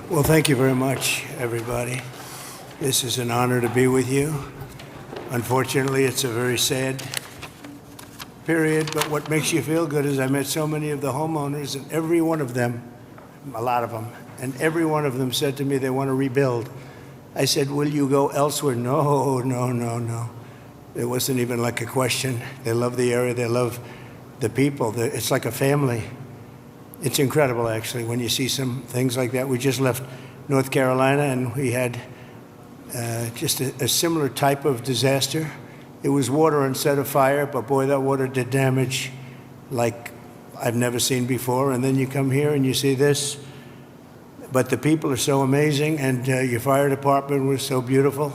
Well, thank you very much, everybody. This is an honor to be with you. Unfortunately, it's a very sad period, but what makes you feel good is I met so many of the homeowners, and every one of them, a lot of them, and every one of them said to me they want to rebuild. I said, will you go elsewhere? No, no, no, no. It wasn't even like a question. They love the area. They love the people. It's like a family. It's incredible, actually, when you see some things like that. We just left North Carolina, and we had just a similar type of disaster. It was water instead of fire, but boy, that water did damage like I've never seen before. And then you come here and you see this. But the people are so amazing, and your fire department was so beautiful.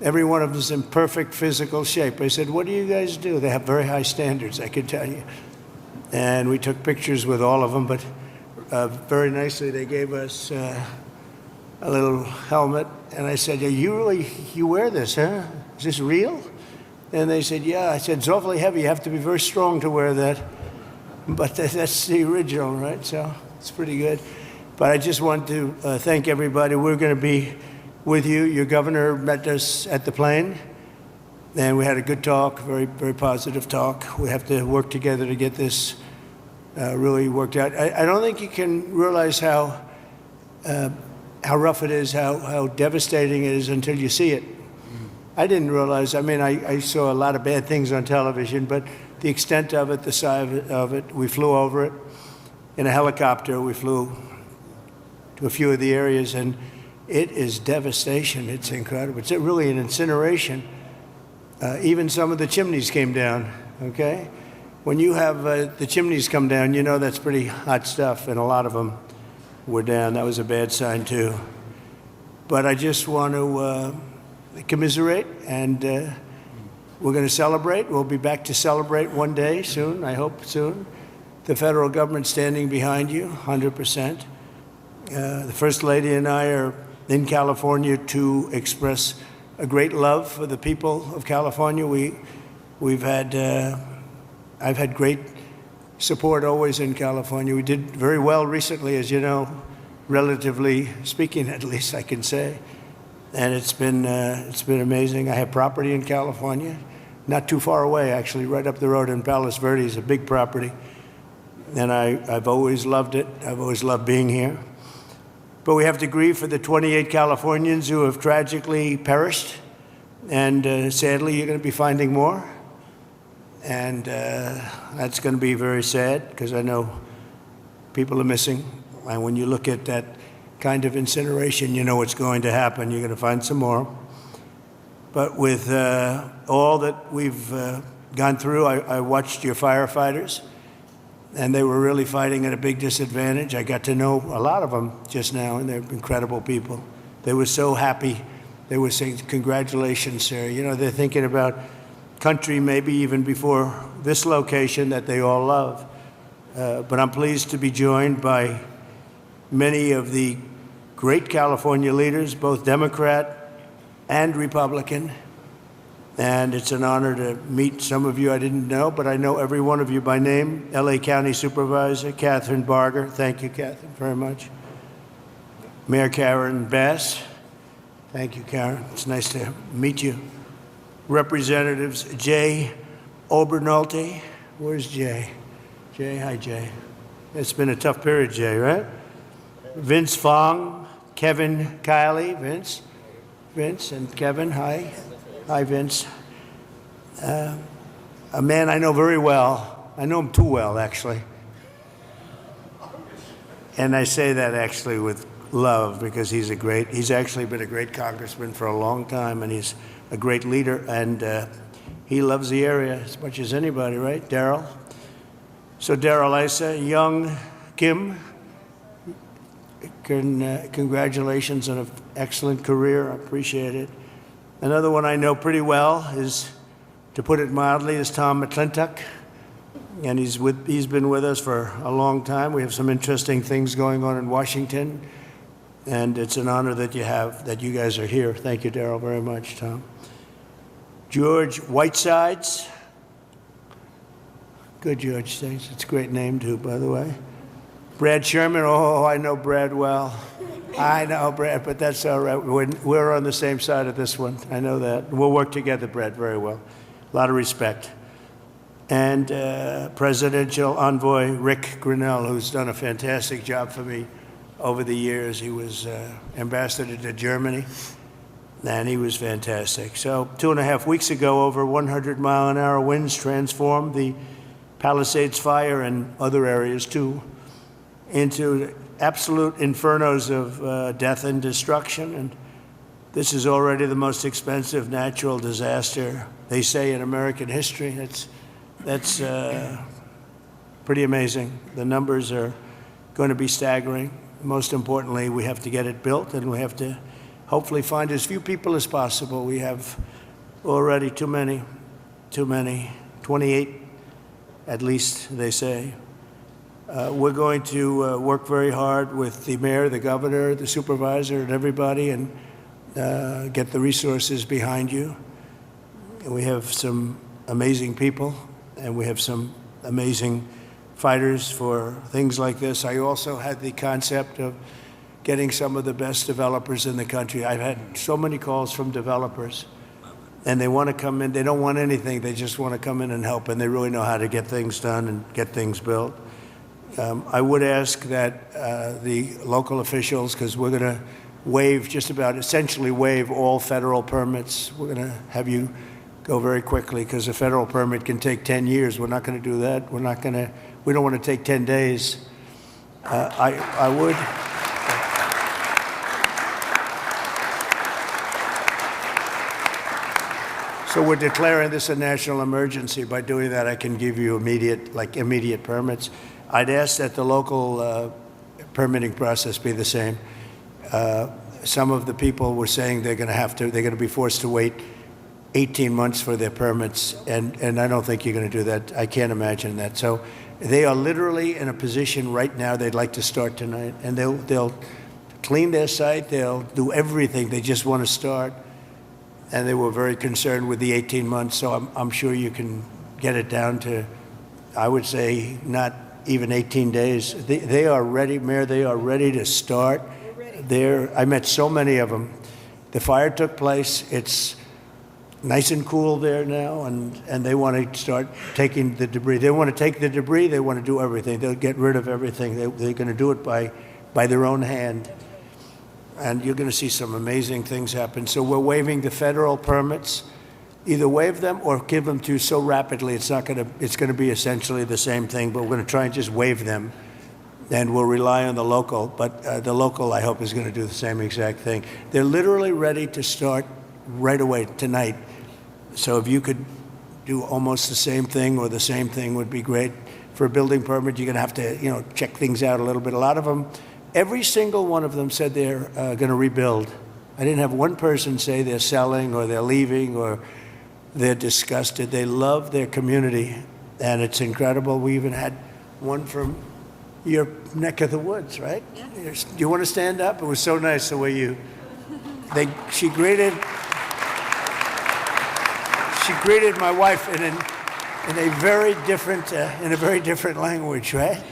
Every one of them is in perfect physical shape. I said, what do you guys do? They have very high standards, I can tell you. And we took pictures with all of them, but very nicely they gave us a little helmet. And I said, you wear this, huh? Is this real? And they said, yeah. I said, it's awfully heavy. You have to be very strong to wear that. But that's the original, right? So it's pretty good. But I just want to thank everybody. We're going to be with you. Your governor met us at the plane, and we had a good talk, very, very positive talk. We have to work together to get this really worked out. I don't think you can realize how rough it is, how devastating it is until you see it. I didn't realize. I mean, I saw a lot of bad things on television, but the extent of it, the size of it, we flew over it in a helicopter. We flew to a few of the areas, and it is devastation. It's incredible. It's really an incineration. Even some of the chimneys came down, okay? When you have the chimneys come down, you know that's pretty hot stuff, and a lot of them were down. That was a bad sign, too. But I just want to commiserate, and we're going to celebrate. We'll be back to celebrate one day soon, I hope soon. The federal government standing behind you, 100%. The First Lady and I are in California to express a great love for the people of California. I've had great support always in California. We did very well recently, as you know, relatively speaking, at least I can say. And it's been amazing. I have property in California, not too far away, actually, right up the road in Palos Verdes, a big property. And I've always loved it. I've always loved being here. But we have to grieve for the 28 Californians who have tragically perished. And sadly, you're going to be finding more. And that's going to be very sad, because I know people are missing. And when you look at that kind of incineration, you know what's going to happen. You're going to find some more. But with all that we've gone through, I watched your firefighters, and they were really fighting at a big disadvantage. I got to know a lot of them just now, and they're incredible people. They were so happy. They were saying, congratulations, sir. You know, they're thinking about country maybe even before this location that they all love. But I'm pleased to be joined by many of the great California leaders, both Democrat and Republican. And it's an honor to meet some of you I didn't know, but I know every one of you by name. LA County Supervisor Catherine Barger. Thank you, Catherine, very much. Mayor Karen Bass. Thank you, Karen. It's nice to meet you. Representatives Jay Obernolte. Where's Jay? Jay, hi, Jay. It's been a tough period, Jay, right? Vince Fong, Kevin Kiley, Vince and Kevin, hi. Hi, Vince. A man I know very well. I know him too well, actually. And I say that actually with love, because he's actually been a great congressman for a long time, and he's a great leader, and he loves the area as much as anybody, right? Daryl. So Daryl Issa, young Kim, congratulations on an excellent career. I appreciate it. Another one I know pretty well is, to put it mildly, is Tom McClintock. And he's been with us for a long time. We have some interesting things going on in Washington. And it's an honor that you guys are here. Thank you, Daryl, very much, Tom. George Whitesides. Good, George. Thanks. It's a great name, too, by the way. Brad Sherman. Oh, I know Brad well. I know, Brad, but that's all right. We're on the same side of this one. I know that. We'll work together, Brad, very well. A lot of respect. And Presidential Envoy Rick Grinnell, who's done a fantastic job for me over the years. He was ambassador to Germany, and he was fantastic. So 2.5 weeks ago, over 100-mile-an-hour winds transformed the Palisades fire and other areas, too, into absolute infernos of death and destruction. And this is already the most expensive natural disaster, they say, in American history. That's pretty amazing. The numbers are going to be staggering. Most importantly, we have to get it built, and we have to hopefully find as few people as possible. We have already too many, 28 at least, they say. We're going to work very hard with the mayor, the governor, the supervisor, and everybody, and get the resources behind you. And we have some amazing people, and we have some amazing fighters for things like this. I also had the concept of getting some of the best developers in the country. I've had so many calls from developers, and they want to come in. They don't want anything. They just want to come in and help, and they really know how to get things done and get things built. I would ask that the local officials, because we're going to waive essentially waive all federal permits. We're going to have you go very quickly, because a federal permit can take 10 years. We're not going to do that. We don't want to take 10 days. I would. So we're declaring this a national emergency. By doing that, I can give you immediate permits. I'd ask that the local permitting process be the same. Some of the people were saying they're going to be forced to wait 18 months for their permits, and I don't think you're going to do that. I can't imagine that. So they are literally in a position right now they'd like to start tonight, and they'll clean their site, they'll do everything. They just want to start, and they were very concerned with the 18 months. So I'm sure you can get it down to, I would say, not even 18 days. They are ready, Mayor. They are ready to start. I met so many of them. The fire took place. It's nice and cool there now, and they want to start taking the debris. They want to take the debris. They want to do everything. They'll get rid of everything. They're going to do it by their own hand. And you're going to see some amazing things happen. So we're waiving the federal permits. Either waive them or give them to you so rapidly it's going to be essentially the same thing, but we're going to try and just waive them, and we'll rely on the local. But the local, I hope, is going to do the same exact thing. They're literally ready to start right away tonight. So if you could do almost the same thing or the same thing would be great. For a building permit, you're going to have to, check things out a little bit. A lot of them, every single one of them said they're going to rebuild. I didn't have one person say they're selling or they're leaving or they're disgusted. They love their community, and it's incredible. We even had one from your neck of the woods, right? Yeah. Do you want to stand up? It was so nice the way she greeted my wife in a very different language, right?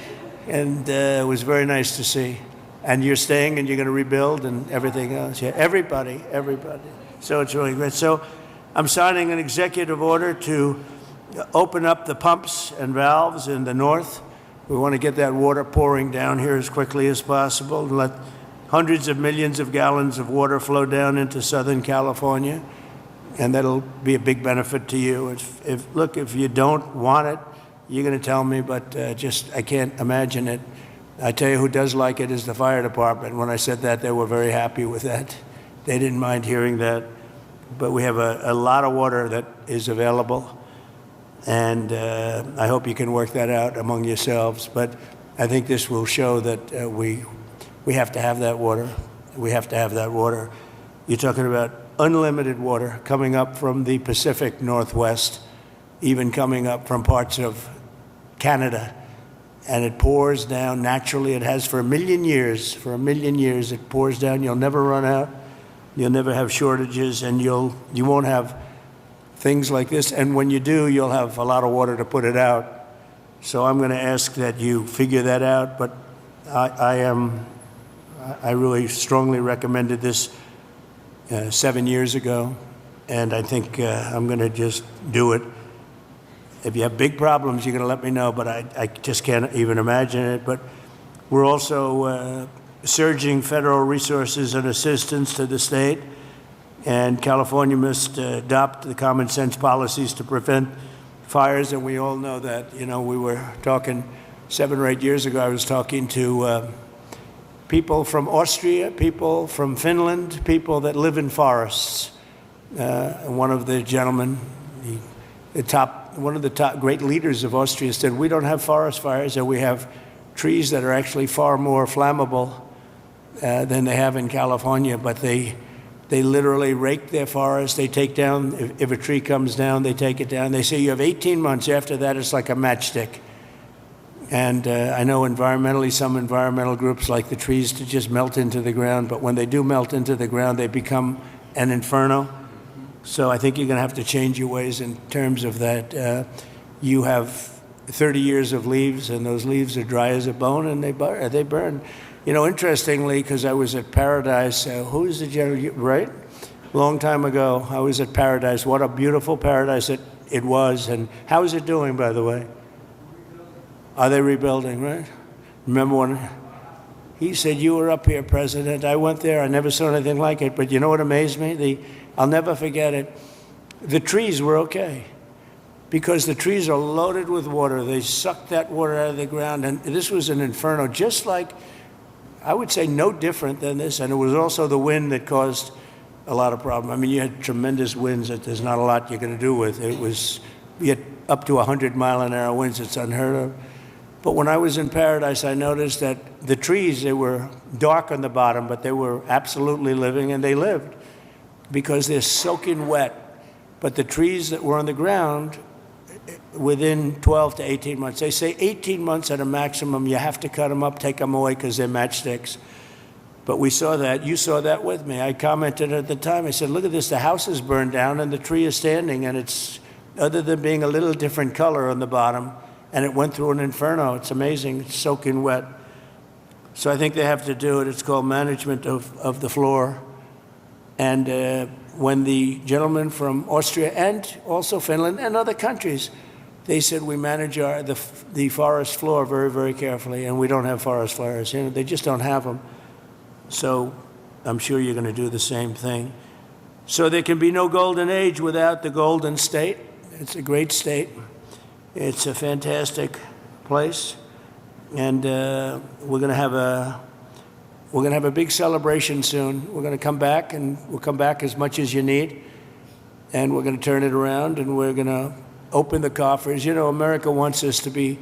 And it was very nice to see. And you're staying, and you're going to rebuild, and everything else. Yeah, everybody. So it's really great. So I'm signing an executive order to open up the pumps and valves in the north. We want to get that water pouring down here as quickly as possible and let hundreds of millions of gallons of water flow down into Southern California, and that'll be a big benefit to you. If you don't want it, you're going to tell me, but I can't imagine it. I tell you who does like it is the fire department. When I said that, they were very happy with that. They didn't mind hearing that. But we have a lot of water that is available, and I hope you can work that out among yourselves. But I think this will show that we have to have that water. We have to have that water. You're talking about unlimited water coming up from the Pacific Northwest, even coming up from parts of Canada, and it pours down naturally. It has for a million years. For a million years, it pours down. You'll never run out. You'll never have shortages, and you won't have things like this. And when you do, you'll have a lot of water to put it out. So I'm going to ask that you figure that out. But I I really strongly recommended this 7 years ago, and I think I'm going to just do it. If you have big problems, you're going to let me know, but I just can't even imagine it. But we're also surging federal resources and assistance to the state, and California must adopt the common sense policies to prevent fires, and we all know that. You know, we were talking 7 or 8 years ago, I was talking to people from Austria, people from Finland, people that live in forests. One of the gentlemen, one of the top great leaders of Austria said, we don't have forest fires, and we have trees that are actually far more flammable than they have in California, but they literally rake their forests. They take down, if a tree comes down, they take it down. They say you have 18 months. After that, it's like a matchstick. And I know environmentally, some environmental groups like the trees to just melt into the ground, but when they do melt into the ground, they become an inferno. So I think you're going to have to change your ways in terms of that. You have 30 years of leaves, and those leaves are dry as a bone, and they burn. You know, interestingly, because I was at Paradise, who's the general, right? Long time ago, I was at Paradise. What a beautiful paradise it was. And how is it doing, by the way? Are they rebuilding, right? Remember when he said, you were up here, President. I went there. I never saw anything like it. But you know what amazed me? I'll never forget it. The trees were okay because the trees are loaded with water. They sucked that water out of the ground. And this was an inferno, just like, I would say no different than this. And it was also the wind that caused a lot of problem. I mean, you had tremendous winds that there's not a lot you're going to do with. You had up to 100-mile-an-hour winds. It's unheard of. But when I was in Paradise, I noticed that the trees, they were dark on the bottom, but they were absolutely living, and they lived because they're soaking wet. But the trees that were on the ground, within 12 to 18 months, they say 18 months at a maximum, you have to cut them up, take them away because they're matchsticks. But we saw that. You saw that with me. I commented at the time. I said, look at this. The house is burned down, and the tree is standing, and it's, other than being a little different color on the bottom, and it went through an inferno. It's amazing. It's soaking wet. So I think they have to do it. It's called management of the floor. And when the gentleman from Austria and also Finland and other countries, they said we manage the forest floor very, very carefully, and we don't have forest fires. You know, they just don't have them. So I'm sure you're going to do the same thing. So there can be no golden age without the golden state. It's a great state. It's a fantastic place, and we're going to have a big celebration soon. We're going to come back, and we'll come back as much as you need, and we're going to turn it around, and we're going to open the coffers. You know, America wants us to be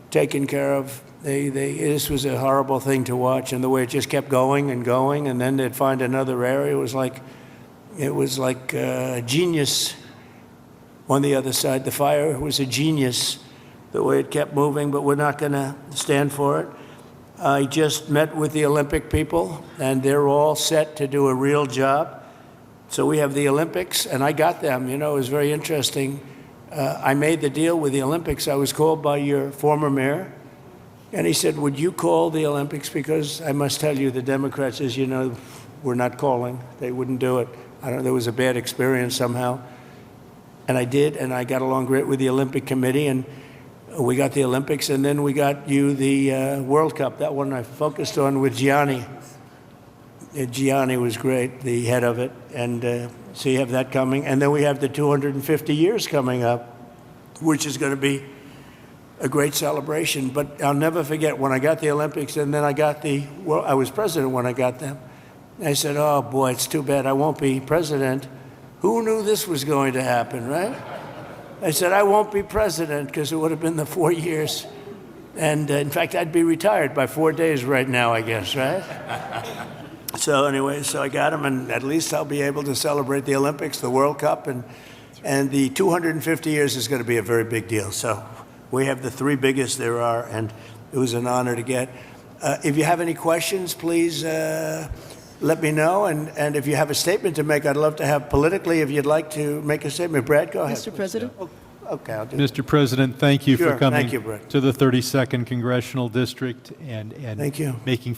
taken care of. This was a horrible thing to watch, and the way it just kept going and going, and then they'd find another area. It was like genius. On the other side, the fire was a genius, the way it kept moving, but we're not going to stand for it. I just met with the Olympic people, and they're all set to do a real job. So we have the Olympics, and I got them. You know, it was very interesting. I made the deal with the Olympics. I was called by your former mayor, and he said, would you call the Olympics? Because I must tell you, the Democrats, as you know, were not calling. They wouldn't do it. I don't know, there was a bad experience somehow. And I did, and I got along great with the Olympic Committee, and we got the Olympics, and then we got you the World Cup. That one I focused on with Gianni. Gianni was great, the head of it, and so you have that coming. And then we have the 250 years coming up, which is going to be a great celebration. But I'll never forget when I got the Olympics, and then I was president when I got them. I said, oh boy, it's too bad I won't be president. Who knew this was going to happen, right? I said, I won't be president because it would have been the 4 years. And in fact, I'd be retired by 4 days right now, I guess, right? So anyway, so I got him, and at least I'll be able to celebrate the Olympics, the World Cup, and the 250 years is going to be a very big deal. So we have the 3 biggest there are, and it was an honor to get. If you have any questions, please let me know, and if you have a statement to make, I'd love to have politically, if you'd like to make a statement. Brad, go ahead. Mr. President? Okay, I'll do Mr. President, thank you Sure, for coming thank you, Brett. to the 32nd Congressional District and Thank you. making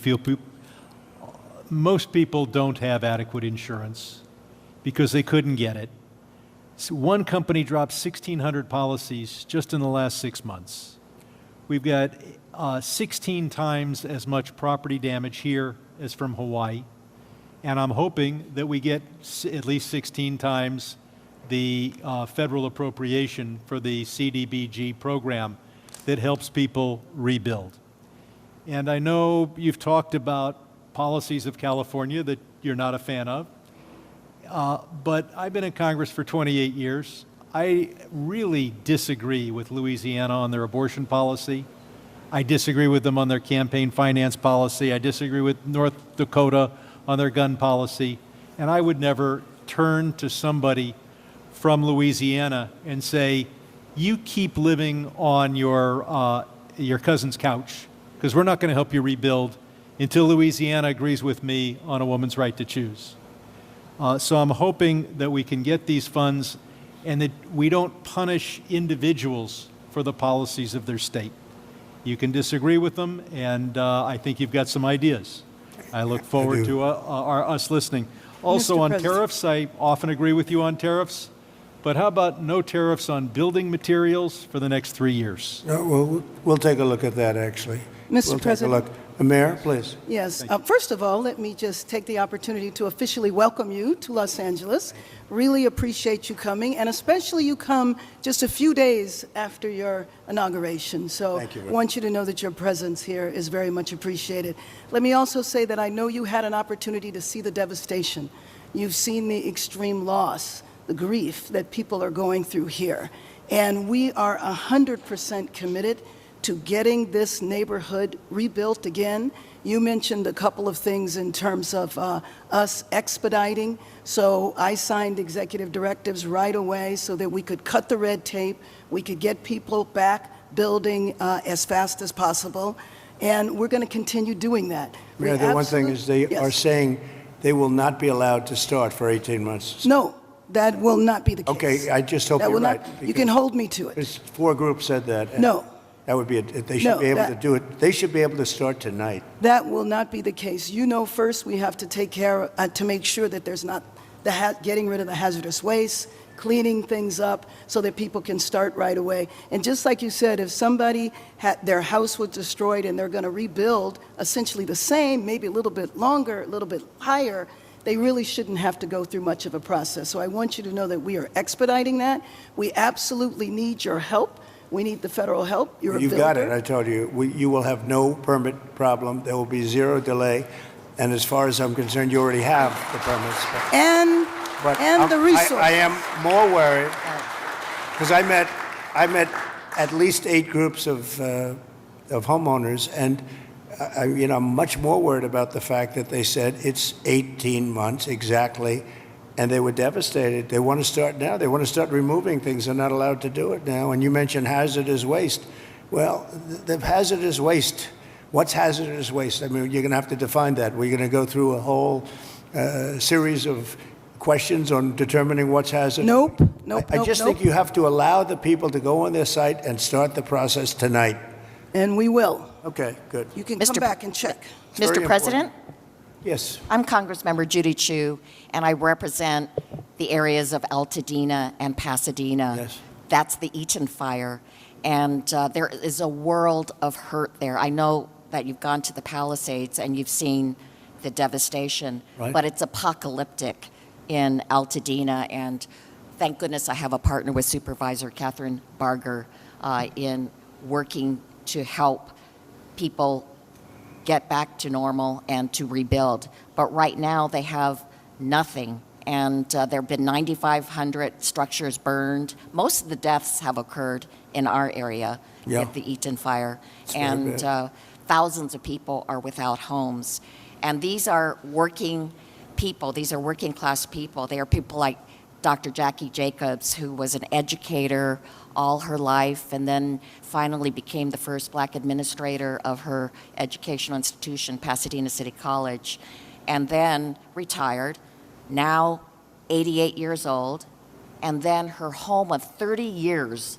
most people don't have adequate insurance because they couldn't get it. So one company dropped 1,600 policies just in the last 6 months. We've got 16 times as much property damage here as from Hawaii. And I'm hoping that we get at least 16 times the federal appropriation for the CDBG program that helps people rebuild. And I know you've talked about policies of California that you're not a fan of, but I've been in Congress for 28 years. I really disagree with Louisiana on their abortion policy. I disagree with them on their campaign finance policy. I disagree with North Dakota on their gun policy. And I would never turn to somebody from Louisiana and say, you keep living on your cousin's couch, because we're not going to help you rebuild until Louisiana agrees with me on a woman's right to choose. So I'm hoping that we can get these funds and that we don't punish individuals for the policies of their state. You can disagree with them, and I think you've got some ideas. I look forward to us listening. Also on tariffs, I often agree with you on tariffs, but how about no tariffs on building materials for the next 3 years? Well, we'll take a look at that, actually. Mr. President. Mayor, please. Yes. First of all, let me just take the opportunity to officially welcome you to Los Angeles. Really appreciate you coming, and especially you come just a few days after your inauguration. So I want you to know that your presence here is very much appreciated. Let me also say that I know you had an opportunity to see the devastation. You've seen the extreme loss, the grief that people are going through here. And we are 100% committed to getting this neighborhood rebuilt again. You mentioned a couple of things in terms of us expediting. So I signed executive directives right away so that we could cut the red tape, we could get people back building as fast as possible, and we're going to continue doing that. Yeah, the one thing is they are saying they will not be allowed to start for 18 months. No, that will not be the case. Okay, I just hope you're right. You can hold me to it. 4 groups said that. No. That would be they should be able to do it. They should be able to start tonight. That will not be the case. You know, first we have to take care to make sure that there's not getting rid of the hazardous waste, cleaning things up so that people can start right away. And just like you said, if somebody had their house was destroyed and they're going to rebuild essentially the same, maybe a little bit longer, a little bit higher, they really shouldn't have to go through much of a process. So I want you to know that we are expediting that. We absolutely need your help. We need the federal help. You're a builder. You've got it. I told you. You will have no permit problem. There will be 0 delay. And as far as I'm concerned, you already have the permits. And the resources. I am more worried because I met at least 8 groups of homeowners, and I'm much more worried about the fact that they said it's 18 months exactly. And they were devastated. They want to start now. They want to start removing things. They're not allowed to do it now. And you mentioned hazardous waste. Well, the hazardous waste, what's hazardous waste? I mean, you're going to have to define that. We're going to go through a whole series of questions on determining what's hazardous. Nope. I just think you have to allow the people to go on their site and start the process tonight. And we will. Okay, good. You can come back and check. Mr. President? Yes. I'm Congressmember Judy Chu, and I represent the areas of Altadena and Pasadena. Yes. That's the Eaton fire, and there is a world of hurt there. I know that you've gone to the Palisades and you've seen the devastation, but it's apocalyptic in Altadena, and thank goodness I have a partner with Supervisor Catherine Barger in working to help people get back to normal and to rebuild. But right now they have nothing, and there have been 9,500 structures burned. Most of the deaths have occurred in our area at the Eaton fire, and thousands of people are without homes. And these are working people. These are working class people. They are people like Dr. Jackie Jacobs, who was an educator all her life and then finally became the first black administrator of her educational institution, Pasadena City College, and then retired, now 88 years old, and then her home of 30 years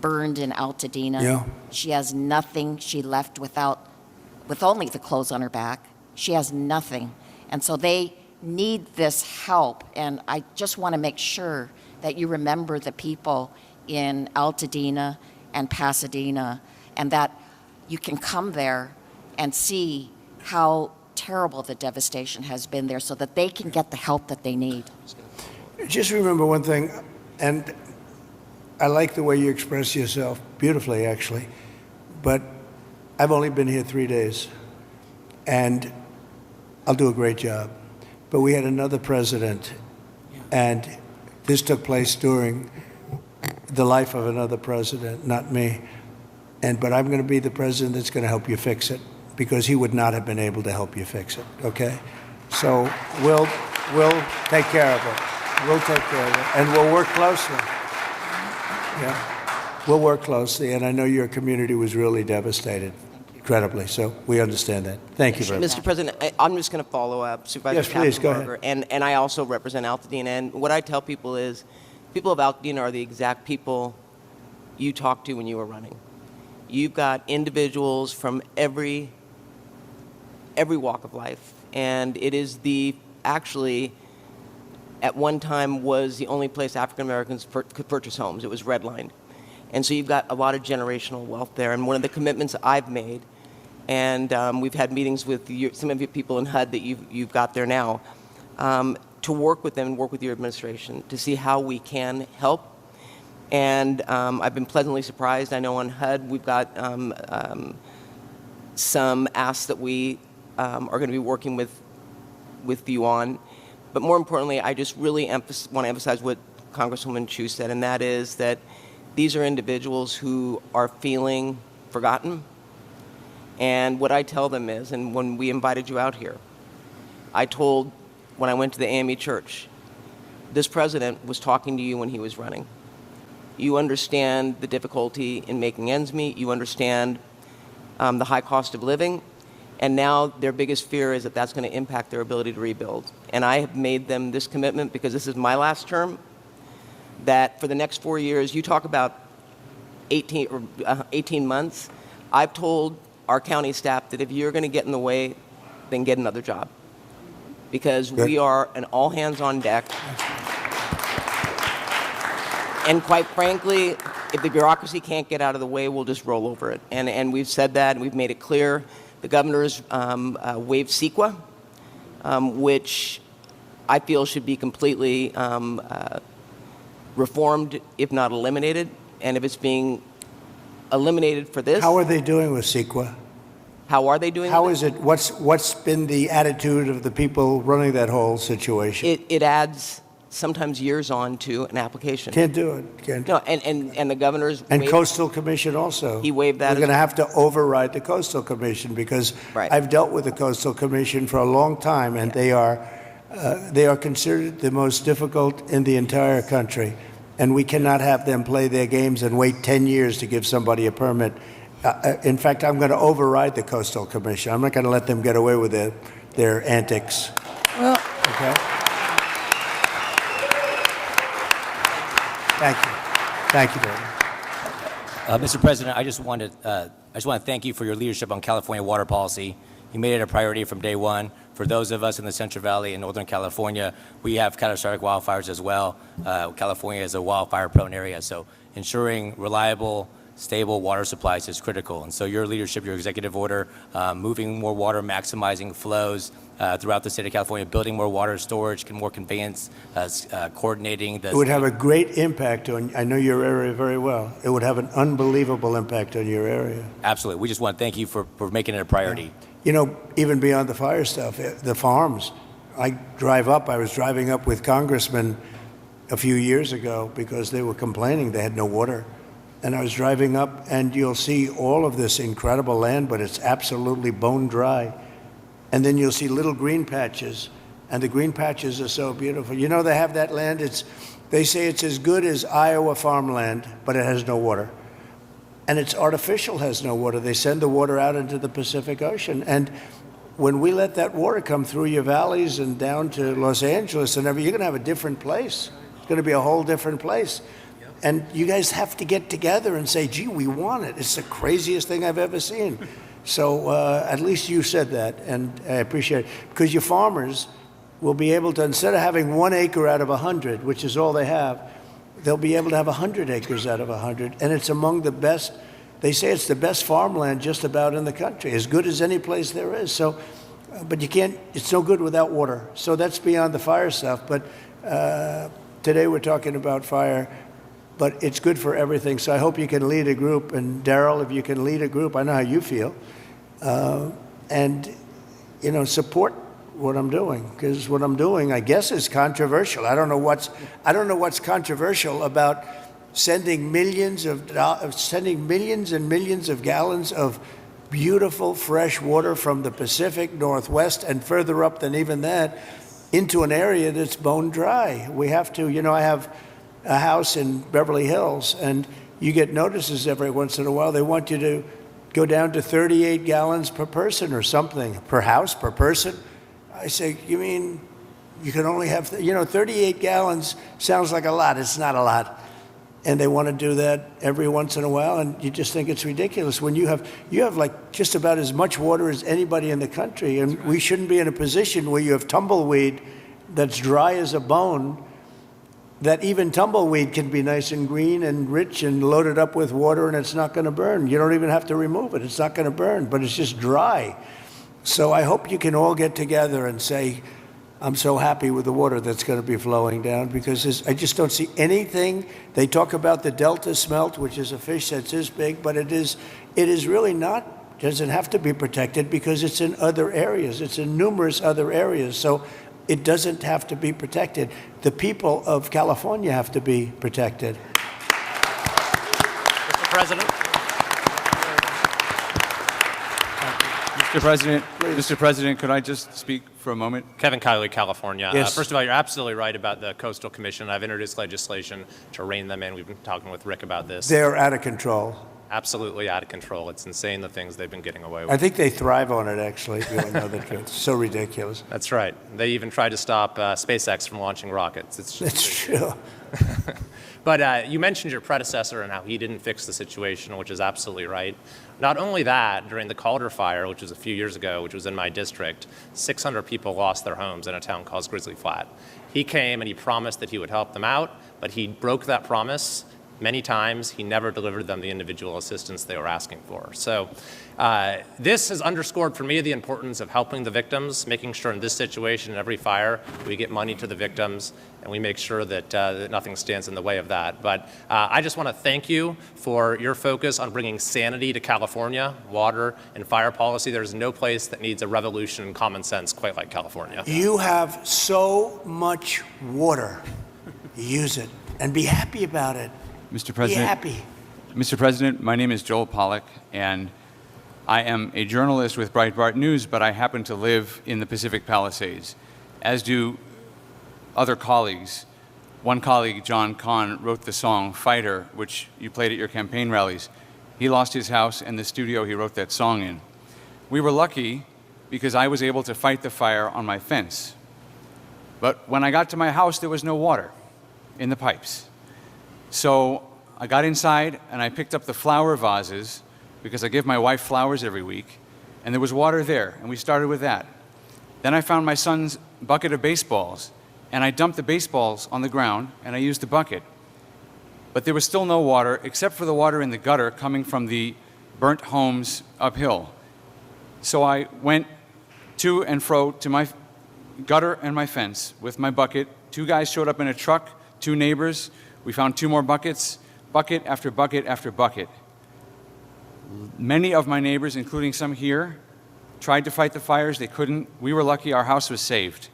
burned in Altadena. Yeah. She has nothing. She left with only the clothes on her back. She has nothing. And so they need this help. And I just want to make sure that you remember the people in Altadena and Pasadena, and that you can come there and see how terrible the devastation has been there so that they can get the help that they need. Just remember one thing, and I like the way you express yourself beautifully, actually, but I've only been here 3 days, and I'll do a great job. But we had another president, and this took place during the life of another president, not me. But I'm going to be the president that's going to help you fix it, because he would not have been able to help you fix it, okay? So we'll take care of it. We'll take care of it, and we'll work closely. Yeah, we'll work closely, and I know your community was really devastated, incredibly, so we understand that. Thank you very much. Mr. President, I'm just going to follow up Supervisor Yes, please, go ahead. Kappenberger, and I also represent Altadena, and what I tell people is, people of Altadena are the exact people you talked to when you were running. You've got individuals from every walk of life, and it is actually, at one time, was the only place African Americans could purchase homes. It was redlined. And so you've got a lot of generational wealth there. And one of the commitments I've made, and we've had meetings with some of you people in HUD that you've got there now, to work with them and work with your administration to see how we can help. And I've been pleasantly surprised. I know on HUD we've got some asks that we are going to be working with you on. But more importantly, I just really want to emphasize what Congresswoman Chu said, and that is that these are individuals who are feeling forgotten. And what I tell them is, and when we invited you out here, I told, when I went to the AME church, this president was talking to you when he was running. You understand the difficulty in making ends meet. You understand the high cost of living. And now their biggest fear is that that's going to impact their ability to rebuild. And I have made them this commitment, because this is my last term, that for the next 4 years, you talk about 18 months, I've told our county staff that if you're going to get in the way, then get another job. Because we are an all hands on deck. And quite frankly, if the bureaucracy can't get out of the way, we'll just roll over it. And we've said that, and we've made it clear. The governor's waived CEQA, which I feel should be completely reformed, if not eliminated. And if it's being eliminated for this... How are they doing with CEQA? How are they doing How with is it? What's been the attitude of the people running that whole situation? It adds sometimes years on to an application. Can't do it. Can't do No, it. and the governor's... And Coastal Commission also. He waived that We're as going to have to override the Coastal Commission, because Right. I've dealt with the Coastal Commission for a long time, and they are considered the most difficult in the entire country. And we cannot have them play their games and wait 10 years to give somebody a permit. In fact, I'm going to override the Coastal Commission. I'm not going to let them get away with their antics. Well, Okay? Thank you. Thank you very much. Mr. President, I just want to thank you for your leadership on California water policy. You made it a priority from day one. For those of us in the Central Valley and Northern California, we have catastrophic wildfires as well. California is a wildfire-prone area, so ensuring reliable, stable water supplies is critical. And so your leadership, your executive order, moving more water, maximizing flows throughout the state of California, building more water storage, more conveyance, coordinating the... It would have a great impact on, I know your area very well. It would have an unbelievable impact on your area. Absolutely. We just want to thank you for making it a priority. You know, even beyond the fire stuff, the farms. I was driving up with congressmen a few years ago because they were complaining they had no water. And I was driving up, and you'll see all of this incredible land, but it's absolutely bone dry. And then you'll see little green patches, and the green patches are so beautiful. You know, they have that land, they say it's as good as Iowa farmland, but it has no water. And it's artificial, has no water. They send the water out into the Pacific Ocean. And when we let that water come through your valleys and down to Los Angeles and everything, you're going to have a different place. It's going to be a whole different place. And you guys have to get together and say, gee, we want it. It's the craziest thing I've ever seen. So at least you said that, and I appreciate it. Because your farmers will be able to, instead of having 1 acre out of 100, which is all they have, they'll be able to have 100 acres out of 100. And it's among the best, they say it's the best farmland just about in the country, as good as any place there is. So, but you can't, it's no good without water. So that's beyond the fire stuff. But today we're talking about fire, but it's good for everything. So I hope you can lead a group. And Daryl, if you can lead a group, I know how you feel. And, you know, support what I'm doing, because what I'm doing, I guess, is controversial. I don't know what's controversial about sending millions and millions of gallons of beautiful fresh water from the Pacific Northwest and further up than even that into an area that's bone dry. We have to, you know, I have a house in Beverly Hills, and you get notices every once in a while. They want you to go down to 38 gallons per person or something, per house, per person. I say, you mean you can only have, 38 gallons sounds like a lot. It's not a lot. And they want to do that every once in a while, and you just think it's ridiculous. When you have like just about as much water as anybody in the country, and we shouldn't be in a position where you have tumbleweed that's dry as a bone, that even tumbleweed can be nice and green and rich and loaded up with water, and it's not going to burn. You don't even have to remove it. It's not going to burn, but it's just dry. So I hope you can all get together and say, I'm so happy with the water that's going to be flowing down, because I just don't see anything. They talk about the Delta smelt, which is a fish that's this big, but it is really not, doesn't have to be protected because it's in other areas. It's in numerous other areas. So it doesn't have to be protected. The people of California have to be protected. Mr. President, could I just speak for a moment? Kevin Kiley, California. Yes. First of all, you're absolutely right about the Coastal Commission. I've introduced legislation to rein them in. We've been talking with Rick about this. They're out of control. Absolutely out of control. It's insane the things they've been getting away with. I think they thrive on it, actually, if you want to know the truth. It's so ridiculous. That's right. They even tried to stop SpaceX from launching rockets. That's true. But you mentioned your predecessor and how he didn't fix the situation, which is absolutely right. Not only that, during the Calder fire, which was a few years ago, which was in my district, 600 people lost their homes in a town called Grizzly Flat. He came and he promised that he would help them out, but he broke that promise many times. He never delivered them the individual assistance they were asking for. So this has underscored for me the importance of helping the victims, making sure in this situation, in every fire, we get money to the victims, and we make sure that nothing stands in the way of that. But I just want to thank you for your focus on bringing sanity to California, water and fire policy. There's no place that needs a revolution in common sense quite like California. You have so much water. Use it and be happy about it. Mr. President, be happy. Mr. President, my name is Joel Pollack, and I am a journalist with Breitbart News, but I happen to live in the Pacifik-Paliseids, as do other colleagues. One colleague, John Kahn, wrote the song Fighter, which you played at your campaign rallies. He lost his house and the studio he wrote that song in. We were lucky because I was able to fight the fire on my fence. But when I got to my house, there was no water in the pipes. So I got inside and I picked up the flower vases, because I give my wife flowers every week, and there was water there, and we started with that. Then I found my son's bucket of baseballs, and I dumped the baseballs on the ground, and I used the bucket. But there was still no water, except for the water in the gutter coming from the burnt homes uphill. So I went to and fro to my gutter and my fence with my bucket. 2 guys showed up in a truck, 2 neighbors. We found 2 more buckets, bucket after bucket after bucket. Many of my neighbors, including some here, tried to fight the fires. They couldn't. We were lucky our house was saved.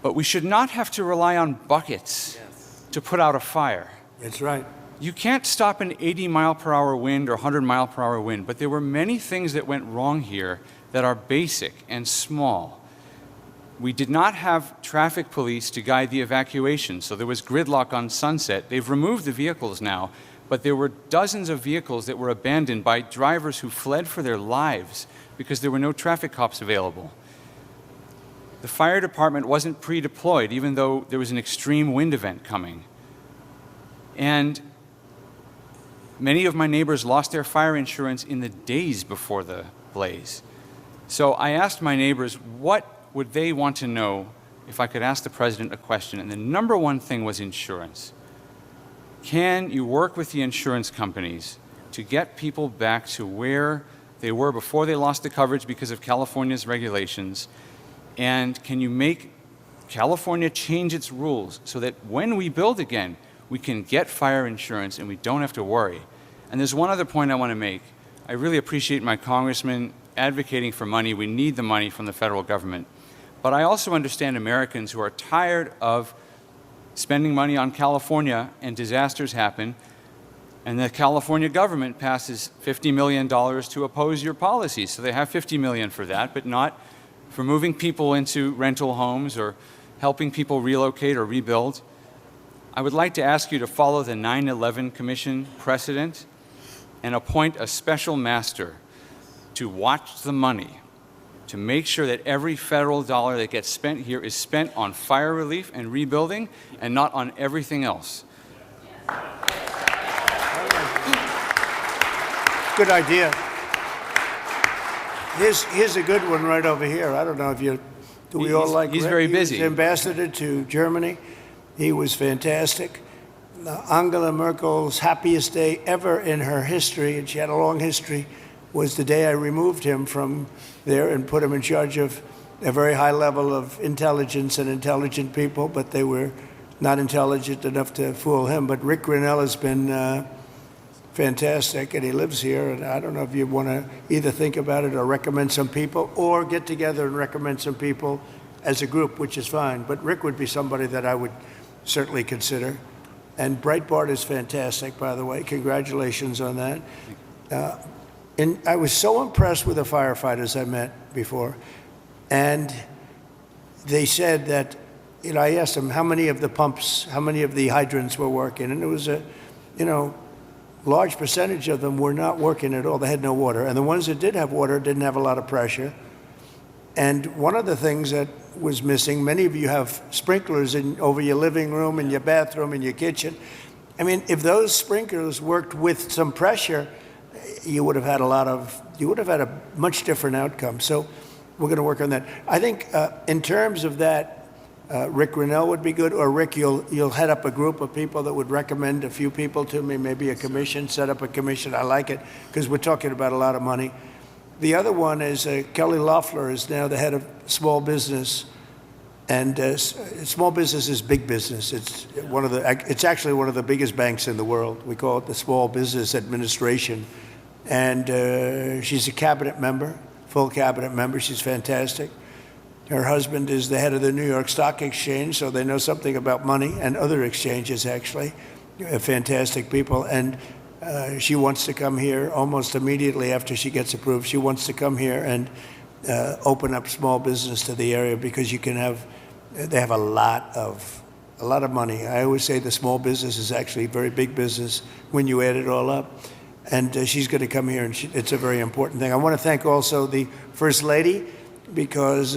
But we should not have to rely on buckets to put out a fire. That's right. You can't stop an 80-mile-per-hour wind or 100-mile-per-hour wind, but there were many things that went wrong here that are basic and small. We did not have traffic police to guide the evacuation, so there was gridlock on Sunset. They've removed the vehicles now, but there were dozens of vehicles that were abandoned by drivers who fled for their lives because there were no traffic cops available. The fire department wasn't pre-deployed, even though there was an extreme wind event coming. And Many of my neighbors lost their fire insurance in the days before the blaze. So I asked my neighbors what would they want to know if I could ask the president a question, and the number one thing was insurance. Can you work with the insurance companies to get people back to where they were before they lost the coverage because of California's regulations? And can you make California change its rules so that when we build again, we can get fire insurance and we don't have to worry? And there's one other point I want to make. I really appreciate my congressman advocating for money. We need the money from the federal government. But I also understand Americans who are tired of spending money on California and disasters happen, and the California government passes $50 million to oppose your policies. So they have $50 million for that, but not for moving people into rental homes or helping people relocate or rebuild. I would like to ask you to follow the 9/11 Commission precedent and appoint a special master to watch the money, to make sure that every federal dollar that gets spent here is spent on fire relief and rebuilding and not on everything else. Good idea. Here's a good one right over here. I don't know if you, do we all like He's Rick? very He busy. was ambassador to Germany. He was fantastic. Angela Merkel's happiest day ever in her history, and she had a long history, was the day I removed him from there and put him in charge of a very high level of intelligence and intelligent people, but they were not intelligent enough to fool him. But Rick Grinnell has been fantastic, and he lives here, and I don't know if you want to either think about it or recommend some people or get together and recommend some people as a group, which is fine. But Rick would be somebody that I would certainly consider. And Breitbart is fantastic, by the way. Congratulations on that. And I was so impressed with the firefighters I met before. And they said that, you know, I asked them how many of the pumps, how many of the hydrants were working. And it was a, you know, large percentage of them were not working at all. They had no water. And the ones that did have water didn't have a lot of pressure. And one of the things that was missing, many of you have sprinklers over your living room and your bathroom and your kitchen. I mean, if those sprinklers worked with some pressure, you would have had a much different outcome. So we're going to work on that. I think in terms of that, Rick Grinnell would be good, or Rick, you'll head up a group of people that would recommend a few people to me, maybe a commission, set up a commission. I like it because we're talking about a lot of money. The other one is Kelly Loeffler is now the head of small business, and small business is big business. It's actually one of the biggest banks in the world. We call it the Small Business Administration, and she's a cabinet member, full cabinet member. She's fantastic. Her husband is the head of the New York Stock Exchange, so they know something about money and other exchanges, actually. Fantastic people. And she wants to come here almost immediately after she gets approved. She wants to come here and open up small business to the area because they have a lot of money. I always say the small business is actually a very big business when you add it all up. And she's going to come here, and it's a very important thing. I want to thank also the First Lady, because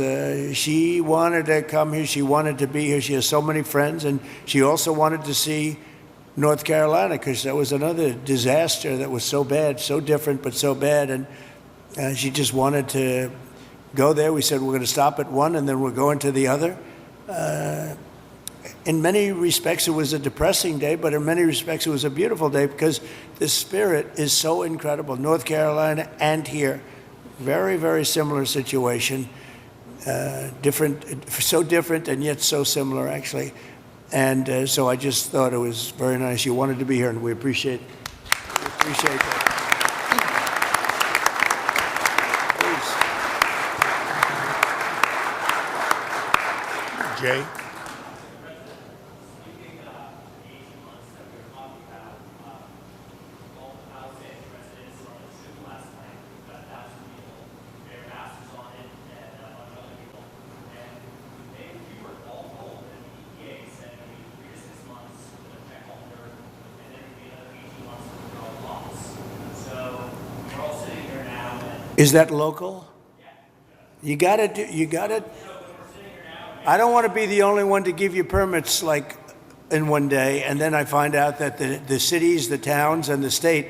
she wanted to come here. She wanted to be here. She has so many friends, and she also wanted to see North Carolina because that was another disaster that was so bad, so different, but so bad. And she just wanted to go there. We said we're going to stop at one, and then we're going to the other. In many respects, it was a depressing day, but in many respects, it was a beautiful day because the spirit is so incredible. North Carolina and here. Very, very similar situation, so different and yet so similar, actually. And so I just thought it was very nice. You wanted to be here, and we appreciate that. Please. Jay? Is that local? You got to. I don't want to be the only one to give you permits like in one day, and then I find out that the cities, the towns, and the state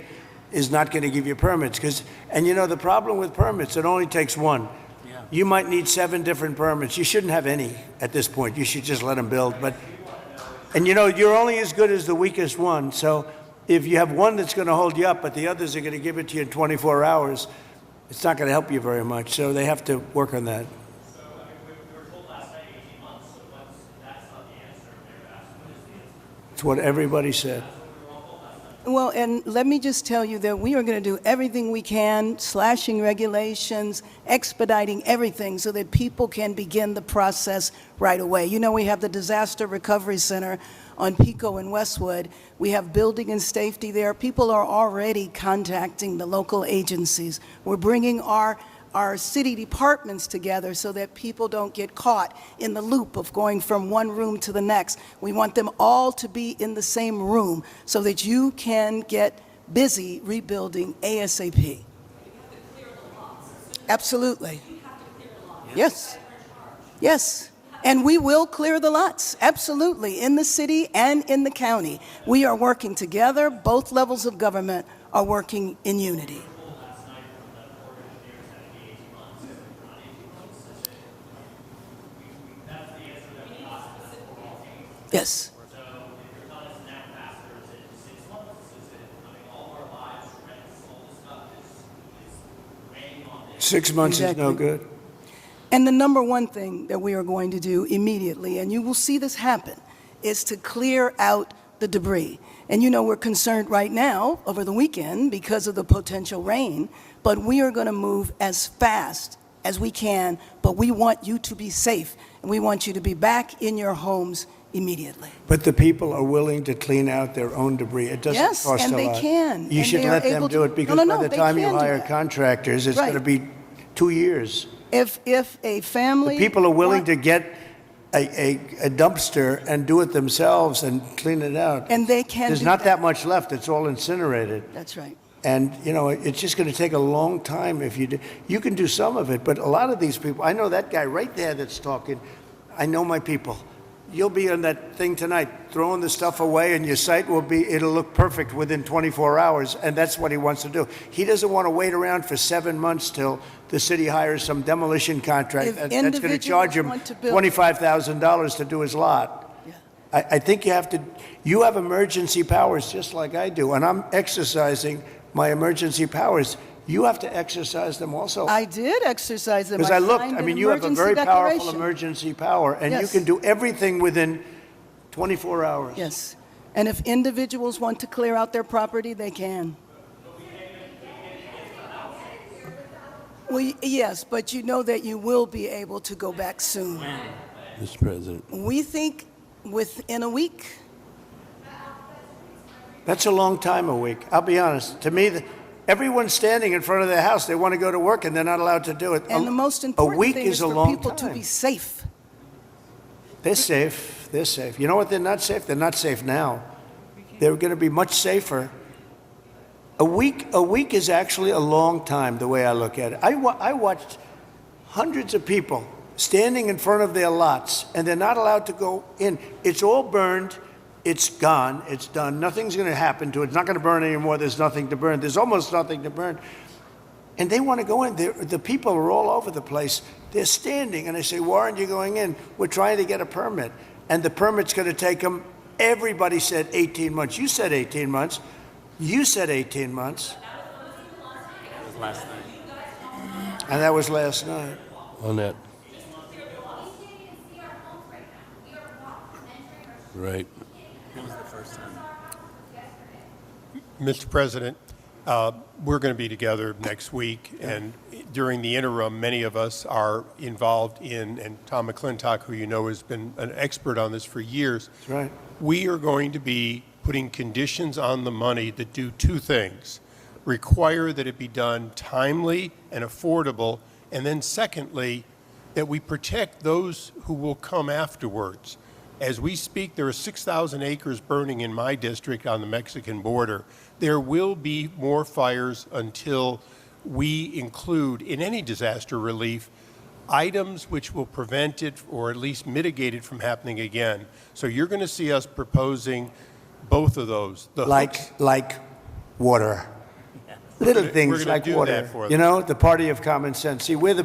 is not going to give you permits. And you know, the problem with permits, it only takes one. You might need 7 different permits. You shouldn't have any at this point. You should just let them build. And you know, you're only as good as the weakest one. So if you have one that's going to hold you up, but the others are going to give it to you in 24 hours, it's not going to help you very much. So they have to work on that. So, I mean, we were told last night 18 months, so that's not the answer. They're asked, what is the answer? It's what everybody said. Well, and let me just tell you that we are going to do everything we can, slashing regulations, expediting everything so that people can begin the process right away. You know, we have the Disaster Recovery Center on Pico and Westwood. We have building and safety there. People are already contacting the local agencies. We're bringing our city departments together so that people don't get caught in the loop of going from one room to the next. We want them all to be in the same room so that you can get busy rebuilding ASAP. Absolutely. Yes. Yes. And we will clear the lots, absolutely, in the city and in the county. We are working together. Both levels of government are working in unity. Yes. So if you're telling us now faster, is it 6 months? Is it, I mean, all of our lives, rents, all this stuff is weighing on this. 6 months is no Exactly. good. And the number one thing that we are going to do immediately, and you will see this happen, is to clear out the debris. And you know, we're concerned right now over the weekend because of the potential rain, but we are going to move as fast as we can, but we want you to be safe, and we want you to be back in your homes immediately. But the people are willing to clean out their own debris. It doesn't Yes, cost and a they lot. can, You and should they are let them able do to- it because No, by the they time you can do hire that. contractors, it's Right. going to be 2 years. If a family... People are willing want- to get a dumpster and do it themselves and clean it out. And they can There's do not that that. much left. It's all incinerated. That's right. And, you know, it's just going to take a long time if you do. You can do some of it, but a lot of these people, I know that guy right there that's talking. I know my people. You'll be on that thing tonight, throwing the stuff away, and your site it'll look perfect within 24 hours, and that's what he wants to do. He doesn't want to wait around for 7 months till the city hires some demolition contract If that's going to individuals charge him want to build- $25,000 to do his lot. Yeah. I think you have emergency powers just like I do, and I'm exercising my emergency powers. You have to exercise them also. I did exercise them. Because I looked, signed I an mean, you have a emergency very powerful declaration. emergency power, and you Yes. can do everything within 24 hours. Yes. And if individuals want to clear out their property, they can. Well, yes, but you know that you will be able to go back soon. Mr. President. We think within a week. That's a long time, a week. I'll be honest. To me, everyone's standing in front of their house. They want to go to work, and they're not allowed to do it. And the most a important week thing is is a for long people time. to be safe. They're safe. They're safe. You know what? They're not safe. They're not safe now. They're going to be much safer. A week is actually a long time, the way I look at it. I watched hundreds of people standing in front of their lots, and they're not allowed to go in. It's all burned. It's gone. It's done. Nothing's going to happen to it. It's not going to burn anymore. There's nothing to burn. There's almost nothing to burn. And they want to go in. The people are all over the place. They're standing, and I say, why aren't you going in? We're trying to get a permit. And the permit's going to take them, everybody said 18 months. You said 18 months. You said 18 months. That was last night. And that was last night. On that. Right. It was the first time. Mr. President, we're going to be together next week, and during the interim, many of us are involved in, and Tom McClintock, who you know has been an expert on this for years. That's right. We are going to be putting conditions on the money that do two things: require that it be done timely and affordable, and then secondly, that we protect those who will come afterwards. As we speak, there are 6,000 acres burning in my district on the Mexican border. There will be more fires until we include in any disaster relief items which will prevent it or at least mitigate it from happening again. So you're going to see us proposing both of those. The hooks- Like water. Little We're things gonna like do water. that for You them. know, the party of common sense. See, we're the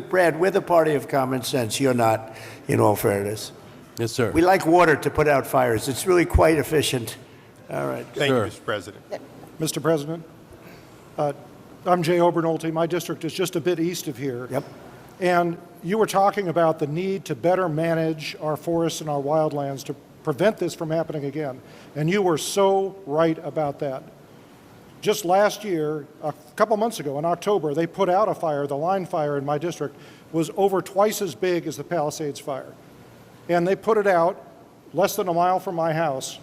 party of common sense. You're not, in all fairness. Yes, sir. We like water to put out fires. It's really quite efficient. All right. Thank you, Sure. Mr. President. Mr. President, I'm Jay Obernolte. My district is just a bit east of here. Yep. And you were talking about the need to better manage our forests and our wildlands to prevent this from happening again. And you were so right about that. Just last year, a couple months ago in October, they put out a fire. The line fire in my district was over twice as big as the Palisades fire. And they put it out less than a mile from my house